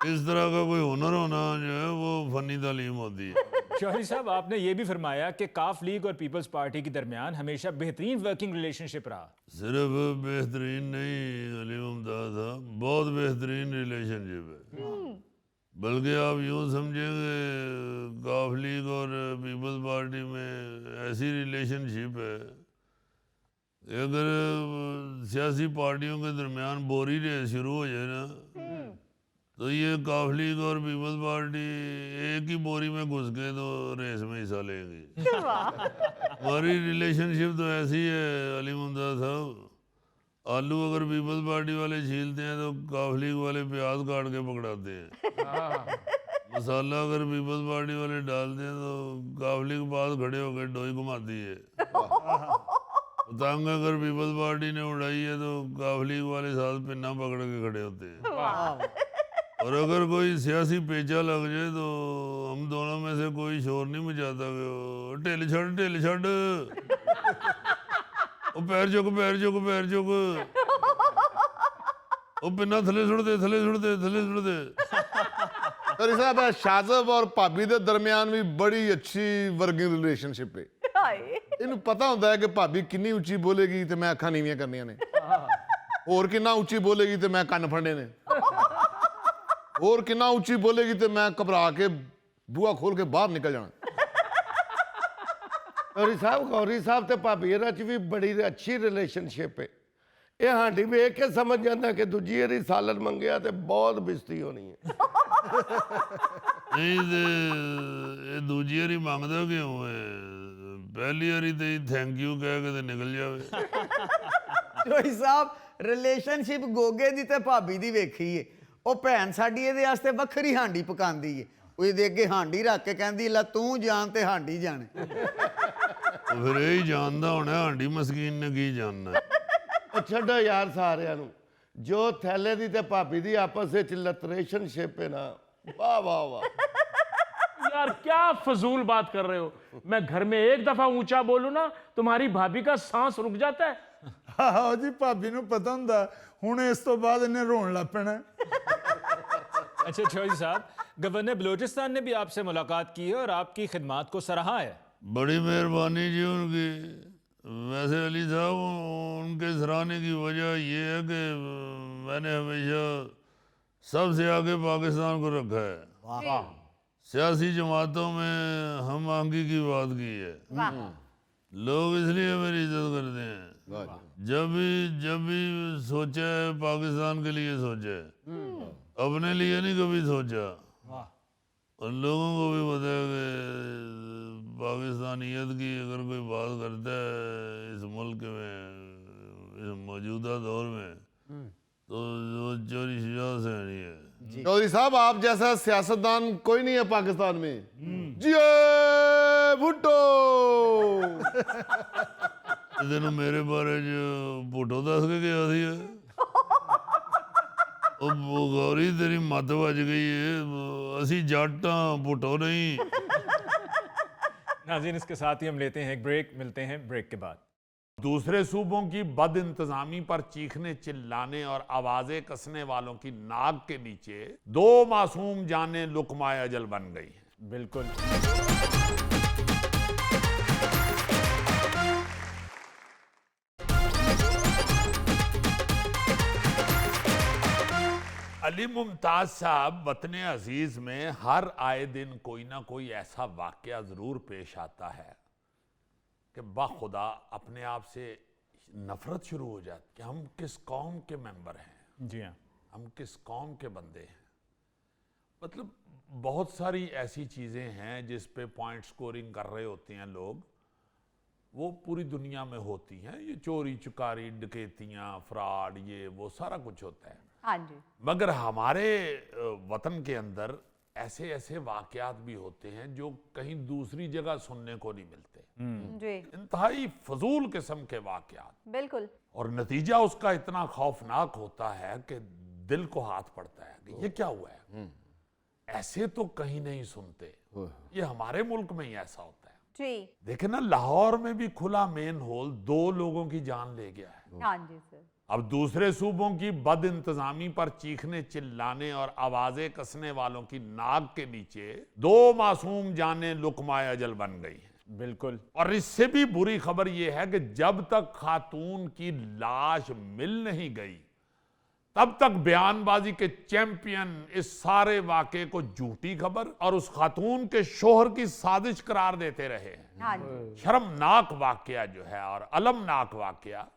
इस तरह का कोई हुनर होना जो है वो फनी तालीम होती है। चौधरी साहब, आपने ये भी फरमाया कि काफ लीग और पीपल्स पार्टी के दरमियान हमेशा बेहतरीन वर्किंग रिलेशनशिप रहा। सिर्फ बेहतरीन नहीं अली मुमताज साहब, बहुत बेहतरीन रिलेशनशिप है। बल्कि आप यूँ समझेंगे काफ लीग और पीपल्स पार्टी में ऐसी रिलेशनशिप है कि अगर सियासी पार्टियों के दरमियान बोरी रेस शुरू हो जाए ना, तो ये काफ लीग और पीपल्स पार्टी एक ही बोरी में घुस के तो रेस में हिस्सा लेंगी। हमारी रिलेशनशिप तो ऐसी है अली मुमताज साहब, आलू अगर पीपल्स पार्टी वाले छीलते हैं तो काफ लीग वाले प्याज काट के पकड़ाते हैं। मसाला अगर पीपल्स पार्टी वाले डालते हैं तो काफ लीग पास खड़े होकर डोई घुमाती है। पतंग अगर पीपल्स पार्टी ने उड़ाई है तो काफ लीग वाले साथ पिन्ना पकड़ के खड़े होते हैं। और अगर कोई सियासी पेचा लग जाए तो हम दोनों में से कोई शोर नहीं मचाता कि ढिल छड़ ओ पैर चुक पैर चुक पैर चुक, ओ पिन्ना थले सुट दे थले सुट दे थले सुट दे। चौधरी साहब शाजब और भाभी के दरमियान भी बड़ी अच्छी वर्किंग रिलेशनशिप है। इन्हें पता होता है कि भाभी कितनी उच्ची बोलेगी तो मैं अखां नीवियां करनियां ने, और कितना उच्ची बोलेगी तो मैं कन्न फड़ने ने, और कितना उच्ची बोलेगी तो मैं घबरा के बूहा खोल के बाहर निकल जाना। गौरी साहब ते भाभी च भी बड़ी अच्छी रिलेशनशिप है। ये हांडी वेख के समझ जाता कि दूजी बारी सालन मंगया तो बहुत बेइज्जती होनी है। नहीं ते ये दूजी बारी मंगदा क्यों है? पहली बारी तो थैंक यू कह के ते निकल जावे। चौधरी साहब रिलेशनशिप गोगे दी ते भाभी दी वेखी है। ਉਹ ਭੈਣ ਸਾਡੀ ਇਹਦੇ ਵਾਸਤੇ ਵੱਖਰੀ ਹਾਂਡੀ ਪਕਾਉਂਦੀ ਏ, ਉਹ ਇਹਦੇ ਅੱਗੇ ਹਾਂਡੀ ਰੱਖ ਕੇ ਕਹਿੰਦੀ ਲੈ ਤੂੰ ਜਾਣ ਤੇ ਹਾਂਡੀ ਜਾਣੇ। ਫਿਰ ਇਹ ਹੀ ਜਾਣਦਾ ਹੋਣਾ ਹਾਂਡੀ ਮਸਕੀਨ ਨੇ ਕੀ ਜਾਣਨਾ। ਛੱਡੋ ਯਾਰ ਸਾਰਿਆਂ ਨੂੰ, ਜੋ ਥੈਲੇ ਦੀ ਤੇ ਭਾਬੀ ਦੀ ਆਪਸ ਵਿੱਚ ਰਿਲੇਸ਼ਨशिप है ना, वाह वाह वाह। यार क्या फजूल बात कर रहे हो? मैं घर में एक दफा ऊंचा बोलूं ना तुम्हारी भाभी का सांस रुक जाता है। हाँ जी, भाभी ਨੂੰ ਪਤਾ ਹੁੰਦਾ ਹੁਣ ਇਸ ਤੋਂ ਬਾਅਦ ਇਹਨੇ ਰੋਣ ਲੱਗ ਪੈਣਾ। अच्छा चौधरी साहब, गवर्नर बलूचिस्तान ने भी आपसे मुलाकात की है और आपकी खिदमात को सराहा है। बड़ी मेहरबानी जी उनकी। वैसे अली साहब उनके सराहने की वजह यह है कि मैंने हमेशा सबसे आगे पाकिस्तान को रखा है। सियासी जमातों में हम आंगी की बात की है। लोग इसलिए मेरी इज्जत करते हैं। जब भी सोचा है पाकिस्तान के लिए सोचा है, अपने लिए नहीं कभी सोचा। और लोगों को भी पता है कि पाकिस्तानियत की अगर कोई बात करता है इस मुल्क में, इस मौजूदा दौर में, तो वो चोरी शुजात से नहीं है। चौधरी साहब, आप जैसा सियासतदान कोई नहीं है पाकिस्तान में। जिए भुट्टो। तेन मेरे बारे च भुट्टो दस के गया थी। वो गौरी तेरी मत बज गई है, असी जट हाँ, भुट्टो नहीं। नाज़रीन, इसके साथ ही हम लेते हैं एक ब्रेक, मिलते हैं ब्रेक के बाद। दूसरे सूबों की बद इंतजामी पर चीखने चिल्लाने और आवाजें कसने वालों की नाक के नीचे 2 मासूम जानें लुकमाए अजल बन गई हैं। बिल्कुल। अली मुमताज साहब, वतन अजीज में हर आए दिन कोई ना कोई ऐसा वाकया जरूर पेश आता है कि बाखुदा अपने आप से नफरत शुरू हो जाती कि हम किस कौम के मेंबर हैं, जी हाँ, हम किस कौम के बंदे हैं। मतलब बहुत सारी ऐसी चीज़ें हैं जिस पे पॉइंट स्कोरिंग कर रहे होते हैं लोग, वो पूरी दुनिया में होती हैं। ये चोरी चुकारी, डकैतियाँ, फ्रॉड, ये वो सारा कुछ होता है। हाँ जी। मगर हमारे वतन के अंदर ऐसे ऐसे वाकयात भी होते हैं जो कहीं दूसरी जगह सुनने को नहीं मिलते। जी इंतहाई फजूल किस्म के वाकयात, बिल्कुल। और नतीजा उसका इतना खौफनाक होता है कि दिल को हाथ पड़ता है कि ये क्या हुआ है। ऐसे तो कहीं नहीं सुनते, ये हमारे मुल्क में ही ऐसा होता है। जी देखे ना, लाहौर में भी खुला मेन होल 2 लोगों की जान ले गया है। हाँ जी सर। अब दूसरे सूबों की बद इंतजामी पर चीखने चिल्लाने और आवाजें कसने वालों की नाक के नीचे 2 मासूम जानें लुकमाए अजल बन गई हैं। बिल्कुल। और इससे भी बुरी खबर यह है कि जब तक खातून की लाश मिल नहीं गई, तब तक बयानबाजी के चैंपियन इस सारे वाकये को झूठी खबर और उस खातून के शोहर की साजिश करार देते रहे हैं। हाँ जी। शर्मनाक वाकया जो है और अलमनाक वाकया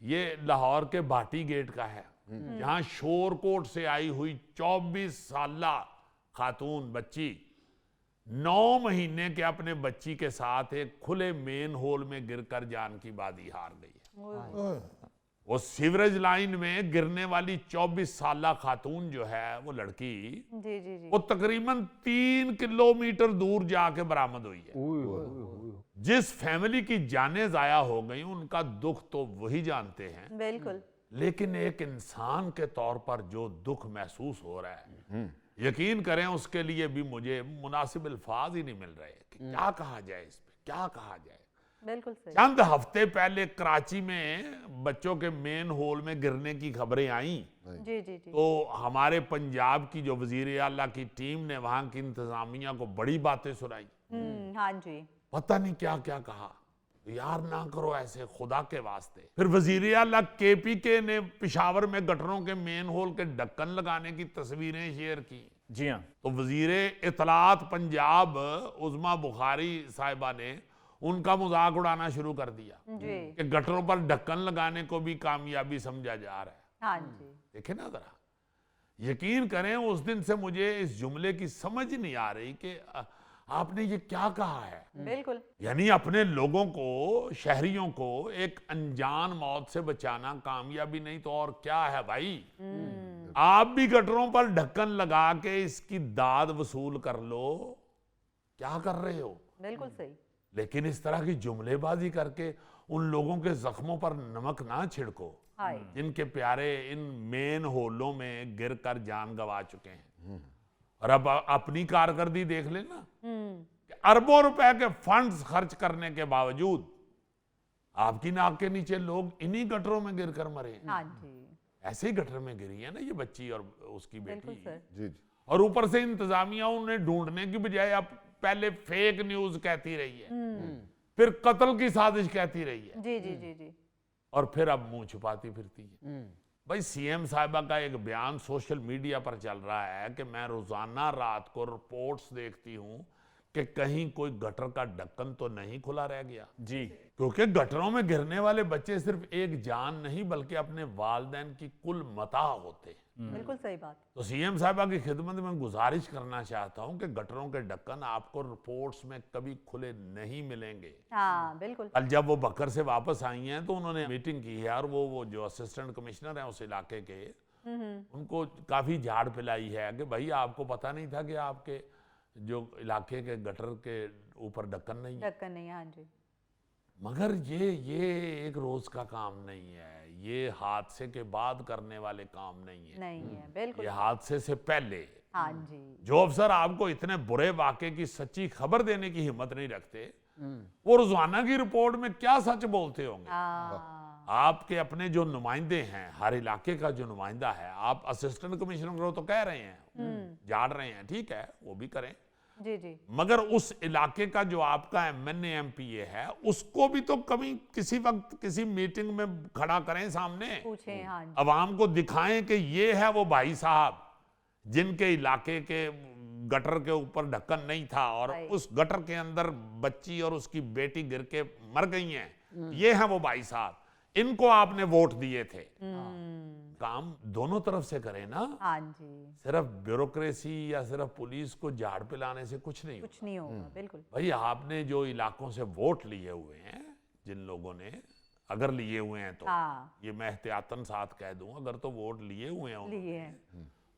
ये लाहौर के भाटी गेट का है, जहां शोरकोट से आई हुई 24 साला खातून बच्ची 9 महीने के अपने बच्ची के साथ एक खुले मेन होल में गिरकर जान की बाजी हार गई है। वो सीवरेज लाइन में गिरने वाली 24 साला खातून जो है, वो लड़की, जी जी जी। वो तकरीबन 3 किलोमीटर दूर जाके बरामद हुई है। जिस फैमिली की जानें जाया हो गई, उनका दुख तो वही जानते हैं। बिल्कुल। लेकिन एक इंसान के तौर पर जो दुख महसूस हो रहा है, यकीन करें उसके लिए भी मुझे मुनासिब अल्फाज ही नहीं मिल रहे कि क्या कहा जाए, इस पे क्या कहा जाए। बिल्कुल सही। चंद हफ्ते पहले कराची में बच्चों के मेन होल में गिरने की खबरें आई, जी जी जी। तो हमारे पंजाब की जो वजीर आला की टीम ने वहां की इंतजामिया को बड़ी बातें सुनाई। हाँ जी। पता नहीं क्या क्या कहा, यार ना करो ऐसे खुदा के वास्ते। फिर वजीर आला KPK ने पेशावर में गटरों के मेन होल के ढक्कन लगाने की तस्वीरें शेयर की। जी हाँ। तो वजीर इतलात पंजाब उज़मा बुखारी साहिबा ने उनका मजाक उड़ाना शुरू कर दिया जी। कि गटरों पर ढक्कन लगाने को भी कामयाबी समझा जा रहा है। हाँ जी। देखे ना जरा, यकीन करें उस दिन से मुझे इस जुमले की समझ नहीं आ रही कि आपने ये क्या कहा है। बिल्कुल। यानी अपने लोगों को, शहरियों को एक अनजान मौत से बचाना कामयाबी नहीं तो और क्या है भाई। आप भी गटरों पर ढक्कन लगा के इसकी दाद वसूल कर लो, क्या कर रहे हो। बिल्कुल सही। लेकिन इस तरह की जुमलेबाजी करके उन लोगों के जख्मों पर नमक ना छिड़को जिनके प्यारे इन मेन होलों में गिरकर जान गंवा चुके हैं। और अब अपनी कारकर्दगी देख लेना, अरबों रुपए के फंड्स खर्च करने के बावजूद आपकी नाक के नीचे लोग इन्हीं गटरों में गिरकर मरे। हाँ जी। ऐसे ही गटर में गिरी है ना ये बच्ची और उसकी बिल्कुल बेटी। सर। जी जी। और ऊपर से इंतजामिया उन्हें ढूंढने की बजाय अब पहले फेक न्यूज कहती रही है, फिर कत्ल की साजिश कहती रही है, जी जी जी जी। और फिर अब मुंह छुपाती फिरती है। भाई सीएम साहिबा का एक बयान सोशल मीडिया पर चल रहा है कि मैं रोजाना रात को रिपोर्ट्स देखती हूं कि कहीं कोई गटर का ढक्कन तो नहीं खुला रह गया। जी, क्योंकि गटरों में गिरने वाले बच्चे सिर्फ एक जान नहीं बल्कि अपने वालिदैन की कुल मता होते हैं। बिल्कुल सही बात। तो सीएम साहिबा की खिदमत में गुजारिश करना चाहता हूं कि गटरों के ढक्कन आपको रिपोर्ट्स में कभी खुले नहीं मिलेंगे। हाँ बिल्कुल। कल जब वो बकर से वापस आई हैं तो उन्होंने मीटिंग की है और वो जो असिस्टेंट कमिश्नर हैं उस इलाके के, उनको काफी झाड़ पिलाई है कि भाई आपको पता नहीं था कि आपके जो इलाके के गटर के ऊपर ढक्कन नहीं है। ढक्कन नहीं है, हाँ जी। मगर ये एक रोज का काम नहीं है, ये हादसे के बाद करने वाले काम नहीं है। नहीं है, बिल्कुल। ये हादसे से पहले हाँ जी। जो अफसर आपको इतने बुरे वाक़े की सच्ची खबर देने की हिम्मत नहीं रखते, वो रोजाना की रिपोर्ट में क्या सच बोलते होंगे। हाँ। आपके अपने जो नुमाइंदे हैं, हर इलाके का जो नुमाइंदा है, आप असिस्टेंट कमिश्नर को तो कह रहे हैं, झाड़ रहे हैं, ठीक है, वो भी करें, जी जी। मगर उस इलाके का जो आपका एमएनए एमपीए है उसको भी तो कभी किसी वक्त किसी मीटिंग में खड़ा करें, सामने पूछें, हाँ जी। अवाम को दिखाएं कि ये है वो भाई साहब जिनके इलाके के गटर के ऊपर ढक्कन नहीं था और उस गटर के अंदर बच्ची और उसकी बेटी गिर के मर गई हैं, ये है वो भाई साहब, इनको आपने वोट दिए थे। काम दोनों तरफ से करें ना। हाँ जी। सिर्फ ब्यूरोक्रेसी या सिर्फ पुलिस को झाड़ पिलाने से कुछ नहीं कुछ नहीं होगा, बिल्कुल। भाई आपने जो इलाकों से वोट लिए हुए हैं, जिन लोगों ने अगर लिए हुए हैं तो ये मैं एहतियातन साथ कह दूं, अगर तो वोट लिए हुए हैं उन्होंने,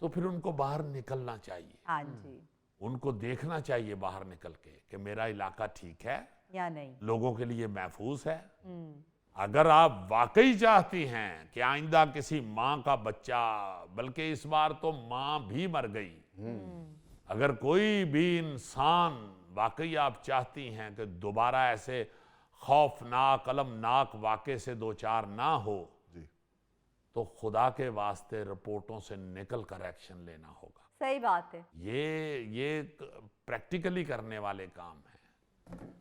तो फिर उनको बाहर निकलना चाहिए। हाँ जी। उनको देखना चाहिए बाहर निकल के कि मेरा इलाका ठीक है या नहीं, लोगों के लिए महफूज है। अगर आप वाकई चाहती हैं कि आइंदा किसी माँ का बच्चा, बल्कि इस बार तो माँ भी मर गई, अगर कोई भी इंसान वाकई आप चाहती हैं कि दोबारा ऐसे खौफनाक अलमनाक वाक़े से दो चार ना हो, तो खुदा के वास्ते रिपोर्टों से निकल कर एक्शन लेना होगा। सही बात है। ये प्रैक्टिकली करने वाले काम है,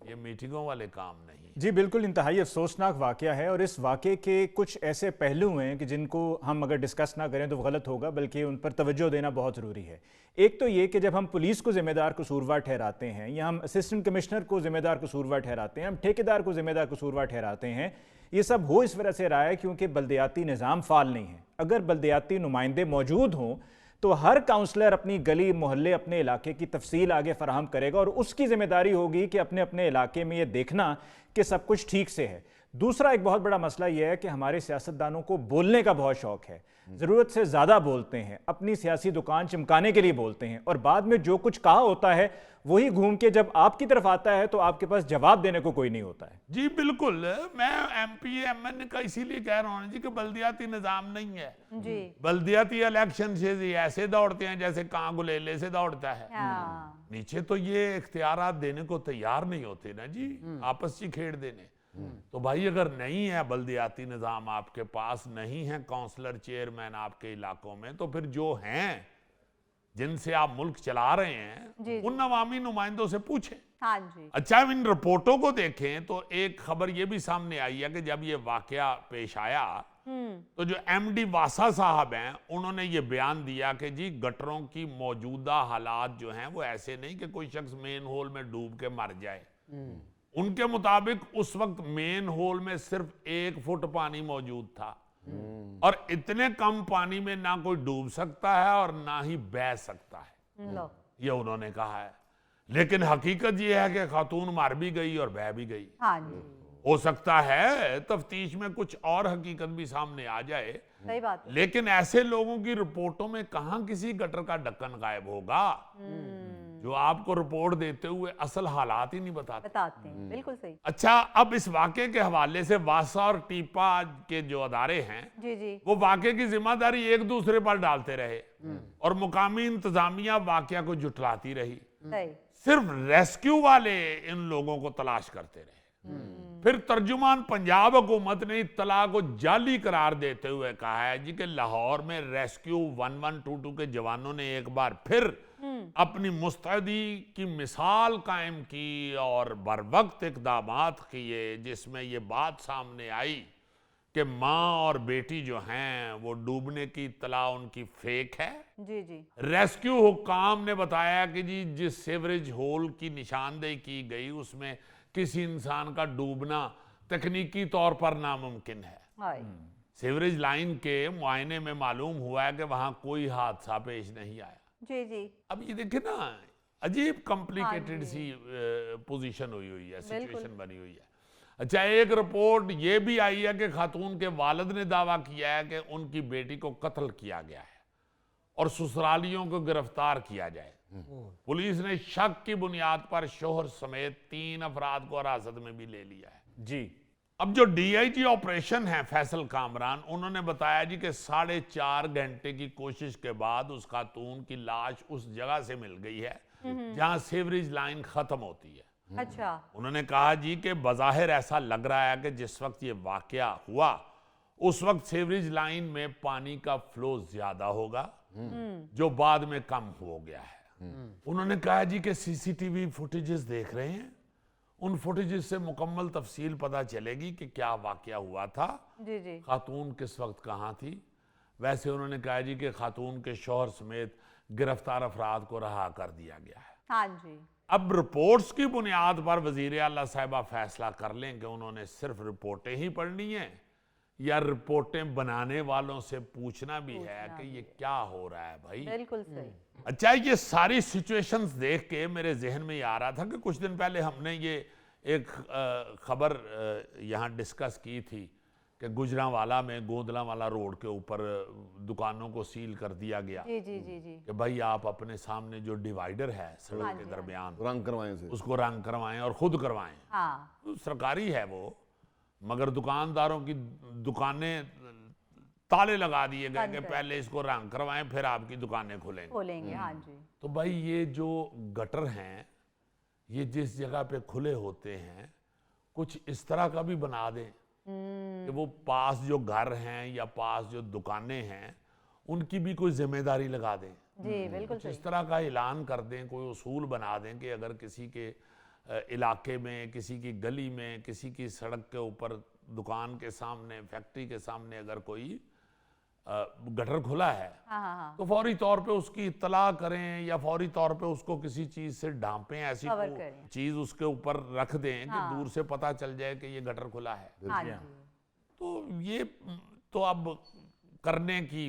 ये मीटिंगों वाले काम नहीं। जी बिल्कुल, इंतहाई अफसोसनाक वाक़या है और इस वाक़े के कुछ ऐसे पहलू हैं कि जिनको हम अगर डिस्कस ना करें तो गलत होगा, बल्कि उन पर तवज्जो देना बहुत ज़रूरी है। एक तो ये कि जब हम पुलिस को ज़िम्मेदार कसूरवार ठहराते हैं या हम असिस्टेंट कमिश्नर को ज़िम्मेदार कसूरवार ठहराते हैं, हम ठेकेदार को ज़िम्मेदार कसूरवार ठहराते हैं, ये सब हो इस वजह से रहा है क्योंकि बल्दियाती निज़ाम फ़ाल नहीं है। अगर बल्दियाती नुमाइंदे मौजूद हों तो हर काउंसलर अपनी गली मोहल्ले अपने इलाके की तफसील आगे फराहम करेगा और उसकी जिम्मेदारी होगी कि अपने अपने इलाके में ये देखना कि सब कुछ ठीक से है। दूसरा एक बहुत बड़ा मसला यह है कि हमारे सियासतदानों को बोलने का बहुत शौक है, ज़रूरत से ज़्यादा बोलते हैं, अपनी सियासी दुकान चमकाने के लिए बोलते हैं और बाद में जो कुछ कहा होता है वही घूम के जब आपकी तरफ आता है तो आपके पास जवाब देने को कोई नहीं होता है। जी बिल्कुल, मैं एमपी एमएन का इसीलिए कह रहा हूँ जी कि बल्दियाती निज़ाम नहीं है जी। बल्दियाती इलेक्शन से ऐसे दौड़ते हैं जैसे कां गुलेले से दौड़ता है। नीचे तो ये इख्तियारात देने को तैयार नहीं होते ना जी, आपस में खेड़ देने। तो भाई अगर नहीं है बल्दियाती निज़ाम आपके पास, नहीं है काउंसलर चेयरमैन आपके इलाकों में, तो फिर जो हैं जिनसे आप मुल्क चला रहे हैं उन अवामी नुमाइंदों से पूछें। हाँ जी। अच्छा, इन रिपोर्टों को देखें तो एक खबर ये भी सामने आई है कि जब ये वाकया पेश आया तो जो एमडी वासा साहब हैं उन्होंने ये बयान दिया कि जी गटरों की मौजूदा हालात जो हैं वो ऐसे नहीं कि कोई शख्स मेन होल में डूब के मर जाए। उनके मुताबिक उस वक्त मेन होल में सिर्फ 1 फुट पानी मौजूद था और इतने कम पानी में ना कोई डूब सकता है और ना ही बह सकता है, ये उन्होंने कहा है। लेकिन हकीकत ये है कि खातून मर भी गई और बह भी गई। हाँ जी। हो सकता है तफ्तीश में कुछ और हकीकत भी सामने आ जाए, सही बात है। लेकिन ऐसे लोगों की रिपोर्टों में कहां किसी गटर का ढक्कन गायब होगा जो आपको रिपोर्ट देते हुए असल हालात ही नहीं बताते हैं। बिल्कुल सही। अच्छा, अब इस वाक़े के हवाले से वासा और टीपा के जो अदारे हैं जी जी, वो वाक़े की जिम्मेदारी एक दूसरे पर डालते रहे और मुकामी इंतजामिया वाक़या को जुटलाती रही। सिर्फ रेस्क्यू वाले इन लोगों को तलाश करते रहे। फिर तर्जुमान पंजाब हुकूमत ने इत्तला को जाली करार देते हुए कहा है जी कि लाहौर में रेस्क्यू 1122 के जवानों ने एक बार फिर अपनी मुस्तैदी की मिसाल कायम की और बरवक्त इक़दामात किए, जिसमें ये बात सामने आई कि माँ और बेटी जो हैं वो डूबने की इत्तला उनकी फेक है। जी जी रेस्क्यू हुक्काम ने बताया कि जी जिस सेवरेज होल की निशानदेही की गई उसमें किसी इंसान का डूबना तकनीकी तौर पर नामुमकिन है। हाय सीवरेज लाइन के मुआयने में मालूम हुआ है कि वहां कोई हादसा पेश नहीं आया। जी जी अब ये देखिए ना, अजीब कॉम्प्लिकेटेड सी पोजीशन हुई है, सिचुएशन बनी हुई है। अच्छा, एक रिपोर्ट ये भी आई है कि खातून के वालिद ने दावा किया है कि उनकी बेटी को कत्ल किया गया है और ससुरालियों को गिरफ्तार किया जाए। पुलिस ने शक की बुनियाद पर शोहर समेत 3 अफराद को हिरासत में भी ले लिया है। जी। अब जो डीआईजी ऑपरेशन है फैसल कामरान, उन्होंने बताया जी कि 4.5 घंटे की कोशिश के बाद उस खातून की लाश उस जगह से मिल गई है जहां सीवरेज लाइन खत्म होती है। अच्छा उन्होंने कहा जी कि बज़ाहिर ऐसा लग रहा है कि जिस वक्त ये वाकया हुआ उस वक्त सीवरेज लाइन में पानी का फ्लो ज्यादा होगा जो बाद में कम हो गया है। उन्होंने कहा जी कि सीसीटीवी फुटेजेस देख रहे हैं, उन फुटेजेस से मुकम्मल तफसील पता चलेगी कि क्या वाकया हुआ था, जी जी खातून किस वक्त कहाँ थी। वैसे उन्होंने कहा जी कि खातून के शौहर समेत गिरफ्तार अफराद को रहा कर दिया गया है। हाँ जी अब रिपोर्ट्स की बुनियाद पर वजीर आला साहिबा फैसला कर लें कि उन्होंने सिर्फ रिपोर्टें ही पढ़नी हैं या रिपोर्टें बनाने वालों से पूछना भी है कि ये क्या हो रहा है भाई। बिल्कुल सही। अच्छा, ये सारी सिचुएशंस देख के मेरे जहन में ये आ रहा था कि कुछ दिन पहले हमने ये एक खबर यहाँ डिस्कस की थी कि गुजरांवाला में गोंदलावाला रोड के ऊपर दुकानों को सील कर दिया गया जी जी जी जी कि भाई आप अपने सामने जो डिवाइडर है सड़क के दरमियान रंग करवाएं से उसको रंग करवाएं और खुद करवाएं। हाँ तो सरकारी है वो, मगर दुकानदारों की दुकानें ताले लगा दिए गए कि पहले इसको रंग करवाएं फिर आपकी दुकानें खुलेंगी। खोलेंगे। हाँ जी तो भाई ये जो गटर हैं ये जिस जगह पे खुले होते हैं कुछ इस तरह का भी बना दें कि वो पास जो घर हैं या पास जो दुकानें हैं उनकी भी कोई जिम्मेदारी लगा दें। जी बिल्कुल कुछ सही। इस तरह का ऐलान कर दें, कोई उसूल बना दें कि अगर किसी के इलाके में, किसी की गली में, किसी की सड़क के ऊपर, दुकान के सामने, फैक्ट्री के सामने अगर कोई गटर खुला है हाँ हाँ हाँ तो फौरी तौर पे उसकी इत्तला करें या फौरी तौर पे उसको किसी चीज से ढांपें, ऐसी कवर कोई करें। चीज उसके ऊपर रख दें कि दूर से पता चल जाए कि ये गटर खुला है। हाँ जी तो ये तो अब करने की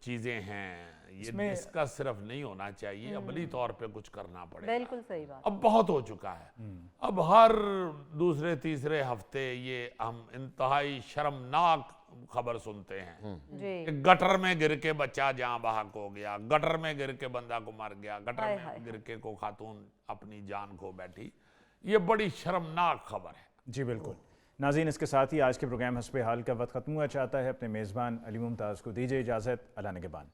चीजें हैं, ये इसका सिर्फ नहीं होना चाहिए, अमली तौर पे कुछ करना पड़ेगा। बिल्कुल सही बात। अब बहुत हो चुका है। अब हर दूसरे तीसरे हफ्ते ये हम इंतहाई शर्मनाक खबर सुनते हैं जी कि गटर में गिर के बच्चा जहां बहक हो गया, गटर में गिर के बंदा को मर गया, गटर में गिर के को खातून अपनी जान खो बैठी। ये बड़ी शर्मनाक खबर है। जी बिल्कुल। नाज़रीन, इसके साथ ही आज के प्रोग्राम हस्बे हाल का वक्त खत्म हुआ चाहता है। अपने मेज़बान अली मुमताज़ को दीजिए इजाज़त। अल्लाह निगहबान।